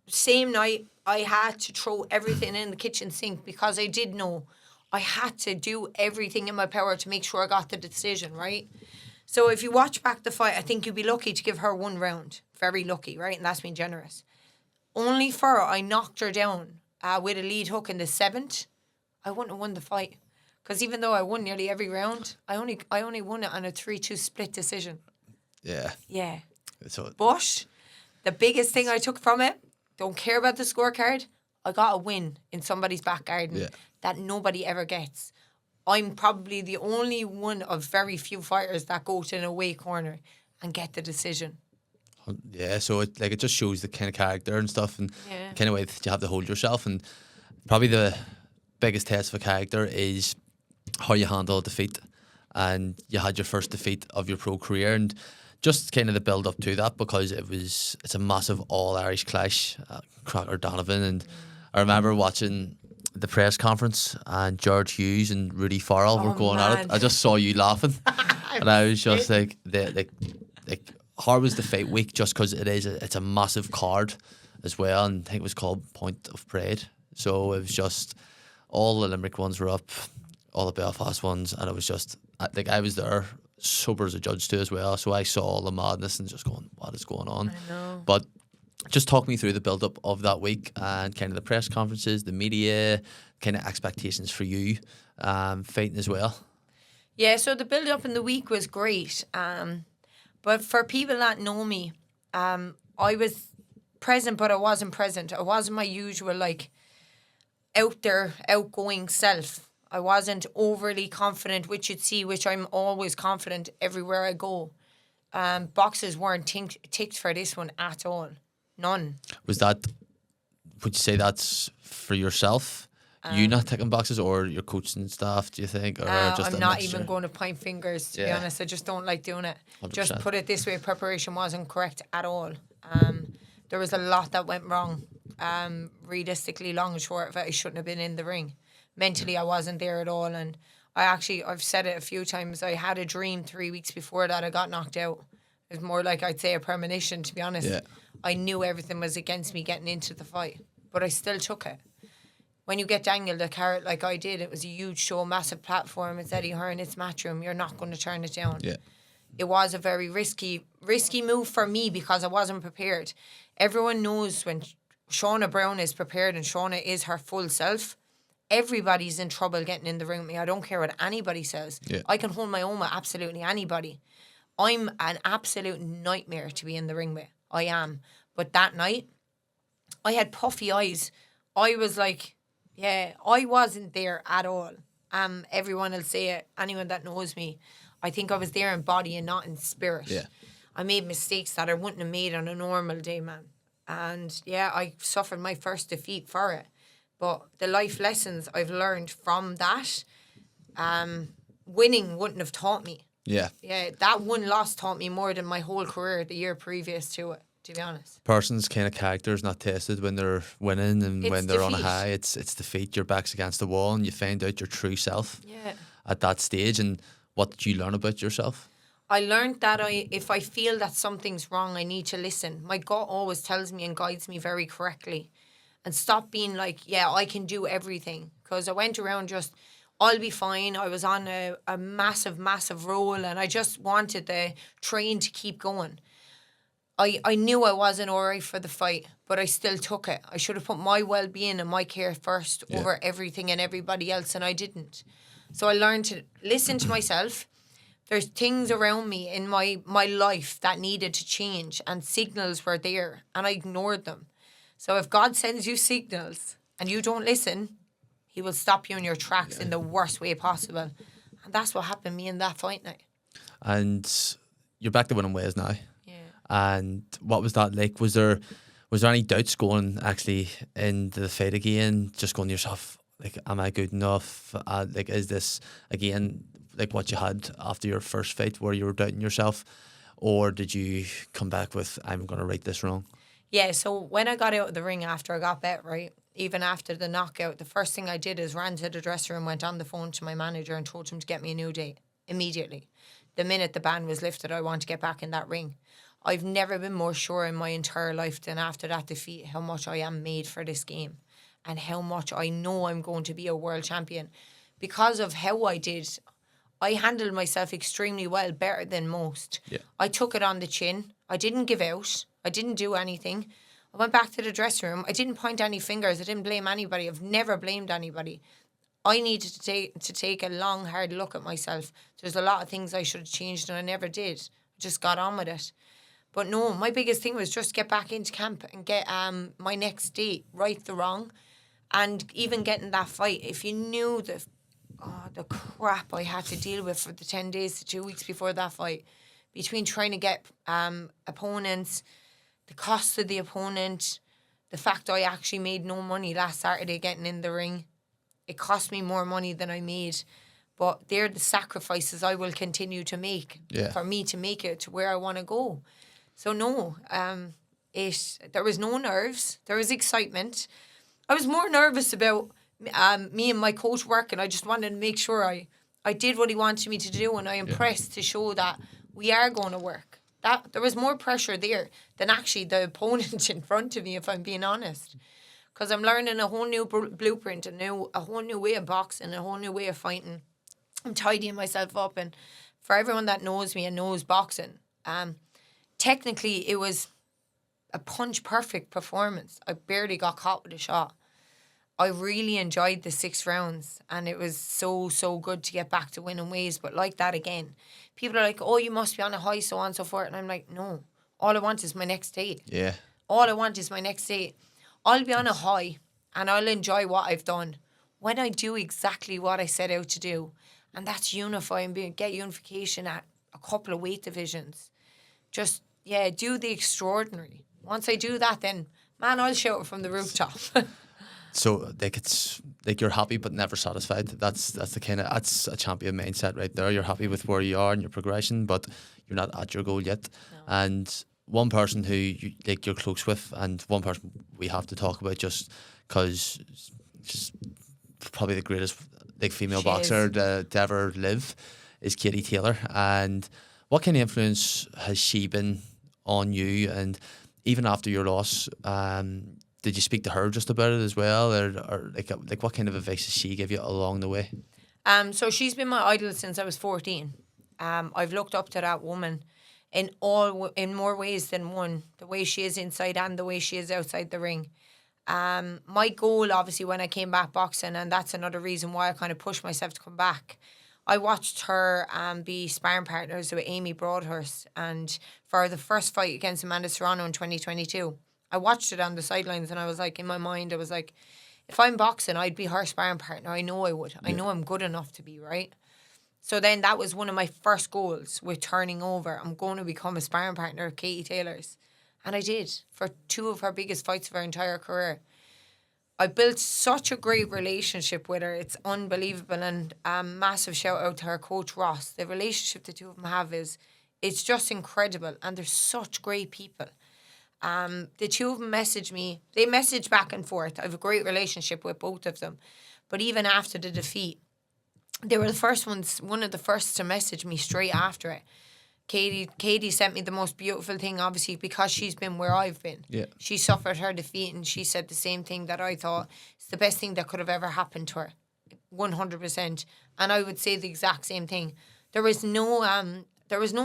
same night I had to throw everything in the kitchen sink because I did know I had to do everything in my power to make sure I got the decision, right? So if you watch back the fight, I think you'd be lucky to give her 1 round. Very lucky, right? And that's being generous. Only for I knocked her down with a lead hook in the 7th. I wouldn't have won the fight. Because even though I won nearly every round, I only won it on a 3-2 split decision. Yeah. Yeah. But the biggest thing I took from it, don't care about the scorecard, I got a win in somebody's back garden that nobody ever gets. I'm probably the only one of very few fighters that go to an away corner and get the decision. Yeah, so it just shows the kind of character and stuff, and the kind of way that you have to hold yourself. And probably the biggest test of a character is how you handle a defeat. And you had your first defeat of your pro career, and just kind of the build up to that, because it's a massive all Irish clash, Cracker Donovan, and I remember watching the press conference and George Hughes and Rudy Farrell were going at it. I just saw you laughing and I was just like how was the fight week, just because it's a massive card as well, and I think it was called Point of Pride, so it was just all the Limerick ones were up, all the Belfast ones, and it was just like I was there sober as a judge too as well, so I saw all the madness and just going, what is going on? I know. But just talk me through the build up of that week and kind of the press conferences, the media, kind of expectations for you, fighting as well. Yeah, so the build up in the week was great. But for people that know me, I was present, but I wasn't present. I wasn't my usual, like, out there, outgoing self. I wasn't overly confident, which you'd see, which I'm always confident everywhere I go. Boxes weren't ticked for this one at all. None. Was that, would you say that's for yourself? You not ticking boxes, or your coaching staff, do you think? Or just I'm a not mixture? even going to point fingers, to be Yeah. honest. I just don't like doing it. 100%. Just put it this way, preparation wasn't correct at all. There was a lot that went wrong. Realistically, long and short of it, I shouldn't have been in the ring. Mentally, I wasn't there at all. And I've said it a few times, I had a dream 3 weeks before that I got knocked out. It was more like, I'd say, a premonition, to be honest. Yeah. I knew everything was against me getting into the fight, but I still took it. When you get dangled a carrot like I did, it was a huge show, massive platform. It's Eddie Hearn, it's Matchroom. You're not going to turn it down. Yeah. It was a very risky move for me because I wasn't prepared. Everyone knows when Shauna Browne is prepared and Shauna is her full self, everybody's in trouble getting in the ring with me. I don't care what anybody says. Yeah. I can hold my own with absolutely anybody. I'm an absolute nightmare to be in the ring with. I am. But that night, I had puffy eyes. I was like, yeah, I wasn't there at all. Everyone will say it. Anyone that knows me, I think I was there in body and not in spirit. Yeah. I made mistakes that I wouldn't have made on a normal day, man. And yeah, I suffered my first defeat for it. But the life lessons I've learned from that, winning wouldn't have taught me. Yeah. Yeah, that one loss taught me more than my whole career the year previous to it, to be honest. Person's kind of character is not tested when they're winning and It's when they're on a defeat. high. It's defeat. Your back's against the wall and you find out your true self Yeah. at that stage. And what did you learn about yourself? I learned that if I feel that something's wrong, I need to listen. My gut always tells me and guides me very correctly. And stop being like, yeah, I can do everything. Because I went around just, I'll be fine. I was on a massive, massive roll and I just wanted the train to keep going. I knew I wasn't all right for the fight, but I still took it. I should have put my well-being and my care first over everything and everybody else, and I didn't. So I learned to listen to myself. There's things around me in my life that needed to change, and signals were there, and I ignored them. So if God sends you signals and you don't listen, he will stop you in your tracks in the worst way possible. And that's what happened to me in that fight night. And you're back to winning ways now. Yeah. And what was that like? Was there any doubts going actually into the fight again? Just going to yourself, like, am I good enough? Like, is this again like what you had after your first fight where you were doubting yourself? Or did you come back with, I'm going to right this wrong? Yeah, so when I got out of the ring after I got bet, right, even after the knockout, the first thing I did is ran to the dressing room, went on the phone to my manager and told him to get me a new date immediately. The minute the ban was lifted, I want to get back in that ring. I've never been more sure in my entire life than after that defeat how much I am made for this game and how much I know I'm going to be a world champion. Because of how I did, I handled myself extremely well, better than most. Yeah. I took it on the chin. I didn't give out. I didn't do anything. I went back to the dressing room. I didn't point any fingers. I didn't blame anybody. I've never blamed anybody. I needed to take a long, hard look at myself. There's a lot of things I should have changed and I never did. I just got on with it. But no, my biggest thing was just get back into camp and get my next date, right the wrong. And even getting that fight, if you knew the crap I had to deal with for the 10 days to 2 weeks before that fight, between trying to get opponents, the cost of the opponent, the fact I actually made no money last Saturday getting in the ring. It cost me more money than I made. But they're the sacrifices I will continue to make for me to make it to where I want to go. So no, there was no nerves. There was excitement. I was more nervous about me and my coach working. I just wanted to make sure I did what he wanted me to do, and I impressed to show that we are going to work. That there was more pressure there than actually the opponent in front of me, if I'm being honest. Because I'm learning a whole new blueprint, a whole new way of boxing, a whole new way of fighting. I'm tidying myself up, and for everyone that knows me and knows boxing, technically it was a punch perfect performance. I barely got caught with a shot. I really enjoyed the 6 rounds, and it was so, so good to get back to winning ways. But like that again, people are like, oh, you must be on a high, so on and so forth. And I'm like, no, all I want is my next date. Yeah. All I want is my next date. I'll be on a high and I'll enjoy what I've done when I do exactly what I set out to do. And that's unify and get unification at a couple of weight divisions. Just, yeah, do the extraordinary. Once I do that, then, man, I'll shout it from the rooftop. So like it's like you're happy but never satisfied. That's a champion mindset right there. You're happy with where you are and your progression, but you're not at your goal yet. No. And one person who you're close with, and one person we have to talk about just because she's probably the greatest female boxer to ever live, is Katie Taylor. And what kind of influence has she been on you? And even after your loss, did you speak to her just about it as well, or like what kind of advice does she give you along the way? So she's been my idol since I was 14. I've looked up to that woman in more ways than one. The way she is inside and the way she is outside the ring. My goal, obviously, when I came back boxing, and that's another reason why I kind of pushed myself to come back. I watched her be sparring partners with Amy Broadhurst, and for the first fight against Amanda Serrano in 2022. I watched it on the sidelines, and I was like, in my mind, I was like, if I'm boxing, I'd be her sparring partner. I know I would. I know I'm good enough to be, right? So then that was one of my first goals with turning over. I'm going to become a sparring partner of Katie Taylor's. And I did for 2 of her biggest fights of her entire career. I built such a great relationship with her. It's unbelievable. And massive shout out to her coach, Ross. The relationship the two of them have it's just incredible. And they're such great people. The two of them messaged me. They message back and forth. I have a great relationship with both of them. But even after the defeat, they were one of the first to message me straight after it. Katie sent me the most beautiful thing, obviously, because she's been where I've been. Yeah. She suffered her defeat, and she said the same thing that I thought. It's the best thing that could have ever happened to her. 100%. And I would say the exact same thing. There was no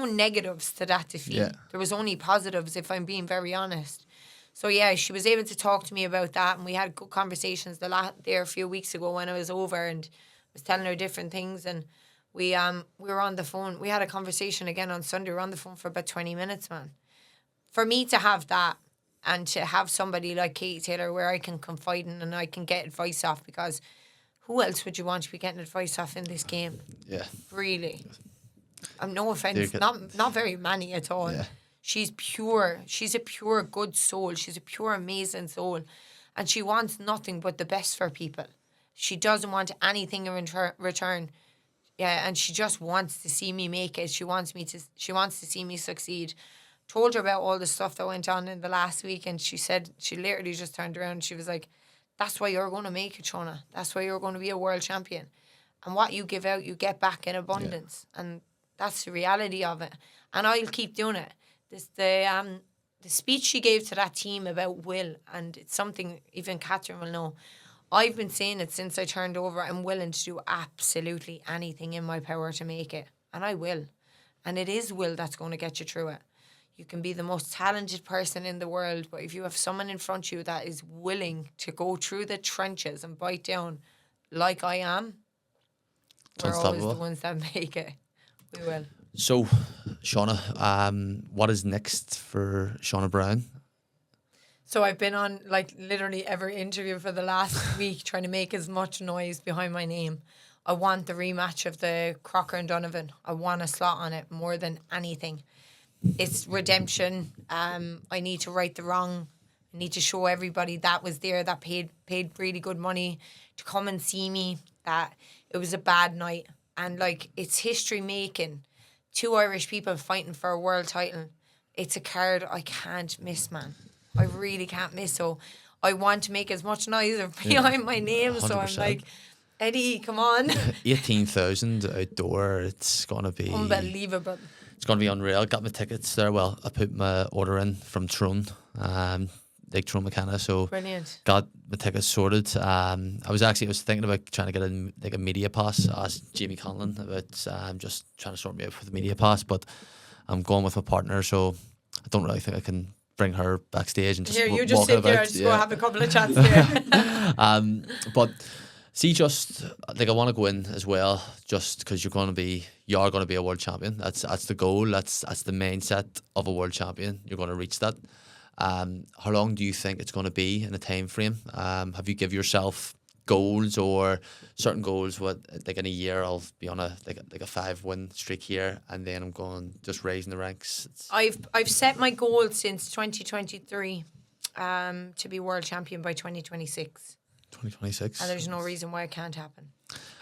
negatives to that defeat. Yeah. There was only positives, if I'm being very honest. So yeah, she was able to talk to me about that, and we had good conversations there a few weeks ago when I was over, and I was telling her different things, and we were on the phone. We had a conversation again on Sunday. We were on the phone for about 20 minutes, man. For me to have that, and to have somebody like Katie Taylor where I can confide in and I can get advice off, because who else would you want to be getting advice off in this game? Yeah. Really. No offence, not very many at all. Yeah. She's pure. She's a pure good soul. She's a pure amazing soul. And she wants nothing but the best for people. She doesn't want anything in return. Yeah, and she just wants to see me make it. She wants to see me succeed. Told her about all the stuff that went on in the last week, and she said, she literally just turned around and she was like, that's why you're going to make it, Shauna. That's why you're going to be a world champion. And what you give out, you get back in abundance. Yeah. And that's the reality of it. And I'll keep doing it. The speech she gave to that team about will, and it's something even Catherine will know. I've been saying it since I turned over. I'm willing to do absolutely anything in my power to make it. And I will. And it is will that's going to get you through it. You can be the most talented person in the world, but if you have someone in front of you that is willing to go through the trenches and bite down like I am, we're always the ones that make it. We will. So, Shauna, what is next for Shauna Browne? So I've been on literally every interview for the last week trying to make as much noise behind my name. I want the rematch of the Crocker and Donovan. I want a slot on it more than anything. It's redemption. I need to right the wrong. I need to show everybody that was there, that paid really good money to come and see me, that it was a bad night. And it's history making. 2 Irish people fighting for a world title. It's a card I can't miss, man. I really can't miss. So I want to make as much noise behind my name. 100%. So I'm like, Eddie, come on. 18,000 outdoor. It's going to be unbelievable. It's going to be unreal. Got my tickets there. Well, I put my order in from Tyrone, Lake Tyrone McKenna. So brilliant. Got my tickets sorted. I was thinking about trying to get a media pass. I asked Jamie Conlon about just trying to sort me out for the media pass, but I'm going with my partner, so I don't really think I can bring her backstage and just Here, you just walking sit there about. and just go have a couple of chats there. But see, just like I want to go in as well, just because you are going to be a world champion. That's the goal. That's the mindset of a world champion. You're going to reach that. How long do you think it's going to be in a time frame? Have you give yourself goals or certain goals? What, like in a year I'll be on a 5-win streak here, and then I'm going just raising the ranks. I've set my goal since 2023 to be world champion by 2026. 2026. And there's no reason why it can't happen.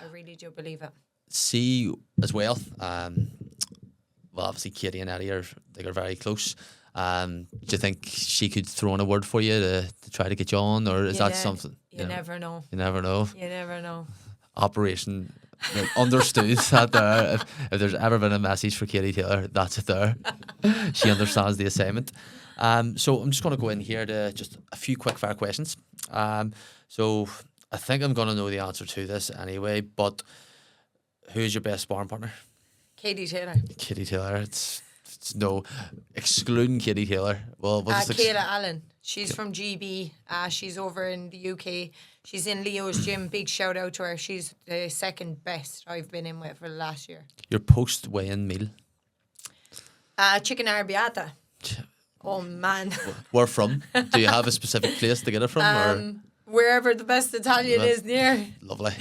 I really do believe it. See as well. Well, obviously Katie and Eddie are very close. Do you think she could throw in a word for you to try to get you on, or is that something? You never know. You never know. You never know. Operation understood that there. If there's ever been a message for Katie Taylor, that's it there. She understands the assignment. So I'm just going to go in here to just a few quick fire questions. So I think I'm going to know the answer to this anyway, but who's your best sparring partner? Katie Taylor. Katie Taylor. It's no, excluding Katie Taylor. Well, Kayla Allen. She's from GB. She's over in the UK. She's in Leo's gym. Big shout out to her. She's the second best I've been in with for the last year. Your post weigh-in meal? Chicken arrabbiata. Oh man. Where from? Do you have a specific place to get it from? Or? Wherever the best Italian is near. Lovely.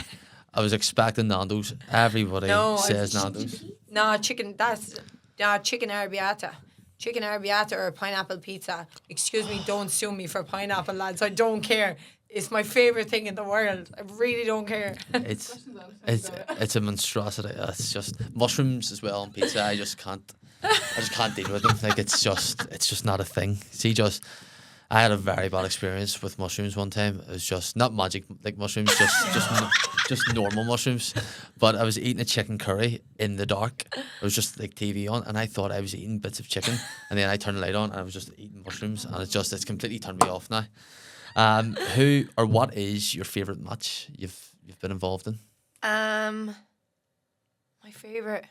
I was expecting Nando's. Everybody says Nando's. No, chicken arrabbiata. Chicken arrabbiata or pineapple pizza. Excuse me, don't sue me for pineapple, lads. I don't care. It's my favourite thing in the world. I really don't care. It's a monstrosity. It's just mushrooms as well on pizza. I just can't deal with them. Like it's just not a thing. See, I had a very bad experience with mushrooms one time. It was just not magic like mushrooms, just normal mushrooms. But I was eating a chicken curry in the dark. It was just like TV on, and I thought I was eating bits of chicken. And then I turned the light on, and I was just eating mushrooms, and it's completely turned me off now. Who or what is your favourite match you've been involved in? My favourite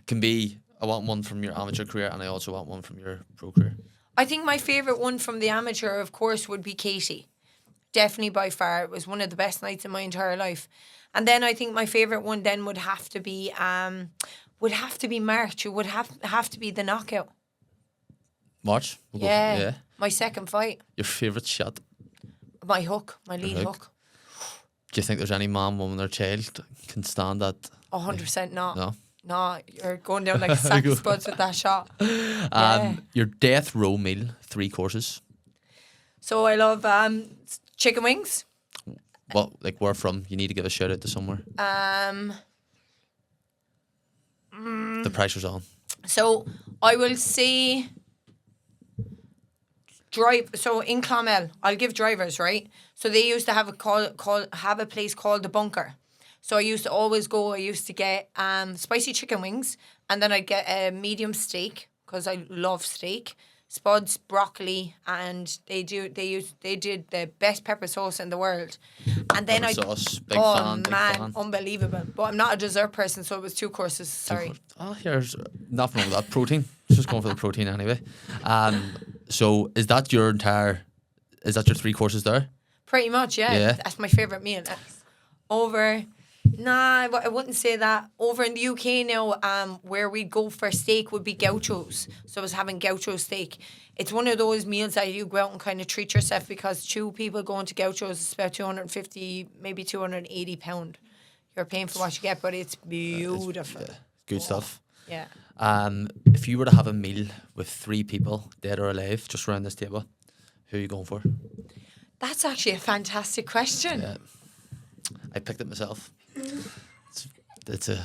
can be. I want one from your amateur career, and I also want one from your pro career. I think my favourite one from the amateur, of course, would be Katie. Definitely by far. It was one of the best nights in my entire life. And then I think my favourite one then would have to be March. It would have to be the knockout. March? Yeah. My second fight. Your favourite shot? My hook. My lead hook. Do you think there's any man, woman or child can stand that? 100% not. No? No, you're going down like a sack of spuds with that shot. Your death row meal, 3 courses. So I love chicken wings. Well, like where from? You need to give a shout out to somewhere. The pressure's on. So I will say So in Clonmel, I'll give drivers, right? So they used to have a place called the Bunker. So I used to always go. I used to get spicy chicken wings, and then I'd get a medium steak because I love steak, spuds, broccoli, and they did the best pepper sauce in the world. And then sauce, big fan. Unbelievable. But I'm not a dessert person, so it was 2 courses. Sorry. Here's nothing wrong with that. Protein. Just going for the protein anyway. So is that your 3 courses there? Pretty much, yeah. That's my favourite meal. I wouldn't say that. Over in the UK now, where we'd go for steak would be gauchos. So I was having gaucho steak. It's one of those meals that you go out and kind of treat yourself, because 2 people going to gauchos is about 250, maybe £280. You're paying for what you get, but it's beautiful. Good stuff. Yeah. If you were to have a meal with 3 people, dead or alive, just around this table, who are you going for? That's actually a fantastic question. Yeah. I picked it myself. It's a. Do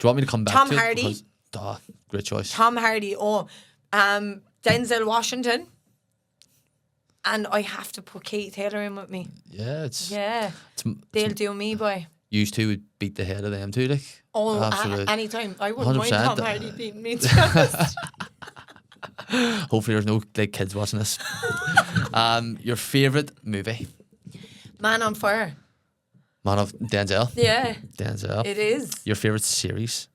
you want me to come back Tom to Hardy. it? Because, great choice. Tom Hardy. Denzel Washington. And I have to put Kate Taylor in with me. Yeah, they'll do me, boy. You 2 would beat the head of them too, like. Oh, anytime. I wouldn't mind Tom Hardy beating me, to be honest. Hopefully there's no kids watching this. Your favourite movie? Man on Fire. Man of Denzel? Yeah. Denzel. It is. Your favourite series?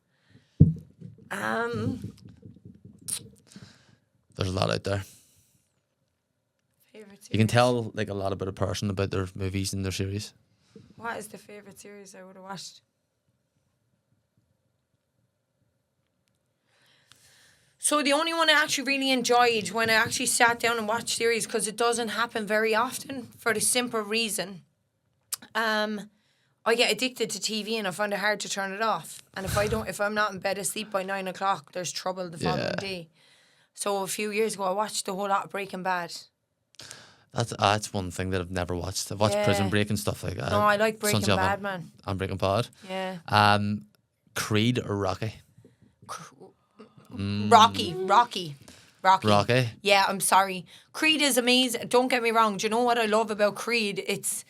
There's a lot out there. Favorite series? You can tell like a lot about a person about their movies and their series. What is the favorite series I would have watched? So the only one I actually really enjoyed when I actually sat down and watched series, because it doesn't happen very often, for the simple reason, I get addicted to TV and I find it hard to turn it off. And if I'm not in bed asleep by 9 o'clock, there's trouble the following day. So a few years ago, I watched the whole lot of Breaking Bad. That's one thing that I've never watched. I've watched Prison Break and stuff like that. No, I like Breaking Bad, man. I'm Breaking Bad. Yeah. Creed or Rocky? Rocky. Yeah, I'm sorry. Creed is amazing. Don't get me wrong. Do you know what I love about Creed? It's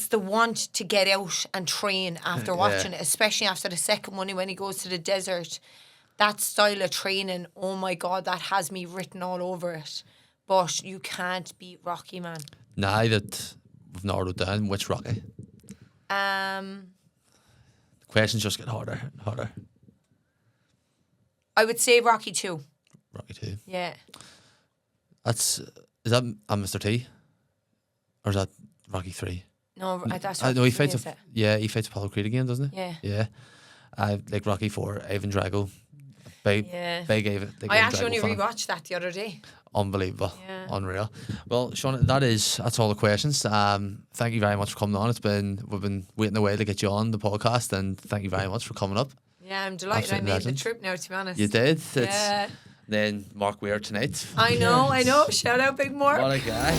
the want to get out and train after watching it, especially after the second one when he goes to the desert. That style of training, oh my God, that has me written all over it. But you can't beat Rocky, man. Now that we've narrowed it down, which Rocky? The questions just get harder and harder. I would say Rocky 2. Rocky 2. Yeah. Is that Mr. T? Or is that Rocky 3? No, that's Rocky no, he 3, fights. is it? Yeah, he fights Apollo Creed again, doesn't he? Yeah. Yeah. Like Rocky 4, Ivan Drago. Big I actually only rewatched that the other day. Unbelievable. Yeah. Unreal. Well, Shauna, that's all the questions. Thank you very much for coming on. We've been waiting away to get you on the podcast, and thank you very much for coming up. Yeah, I'm delighted Absolute I made legend. the trip now, to be honest. You did. Yeah. Then Mark Weir tonight. I know. Shout out Big Mark. What a guy.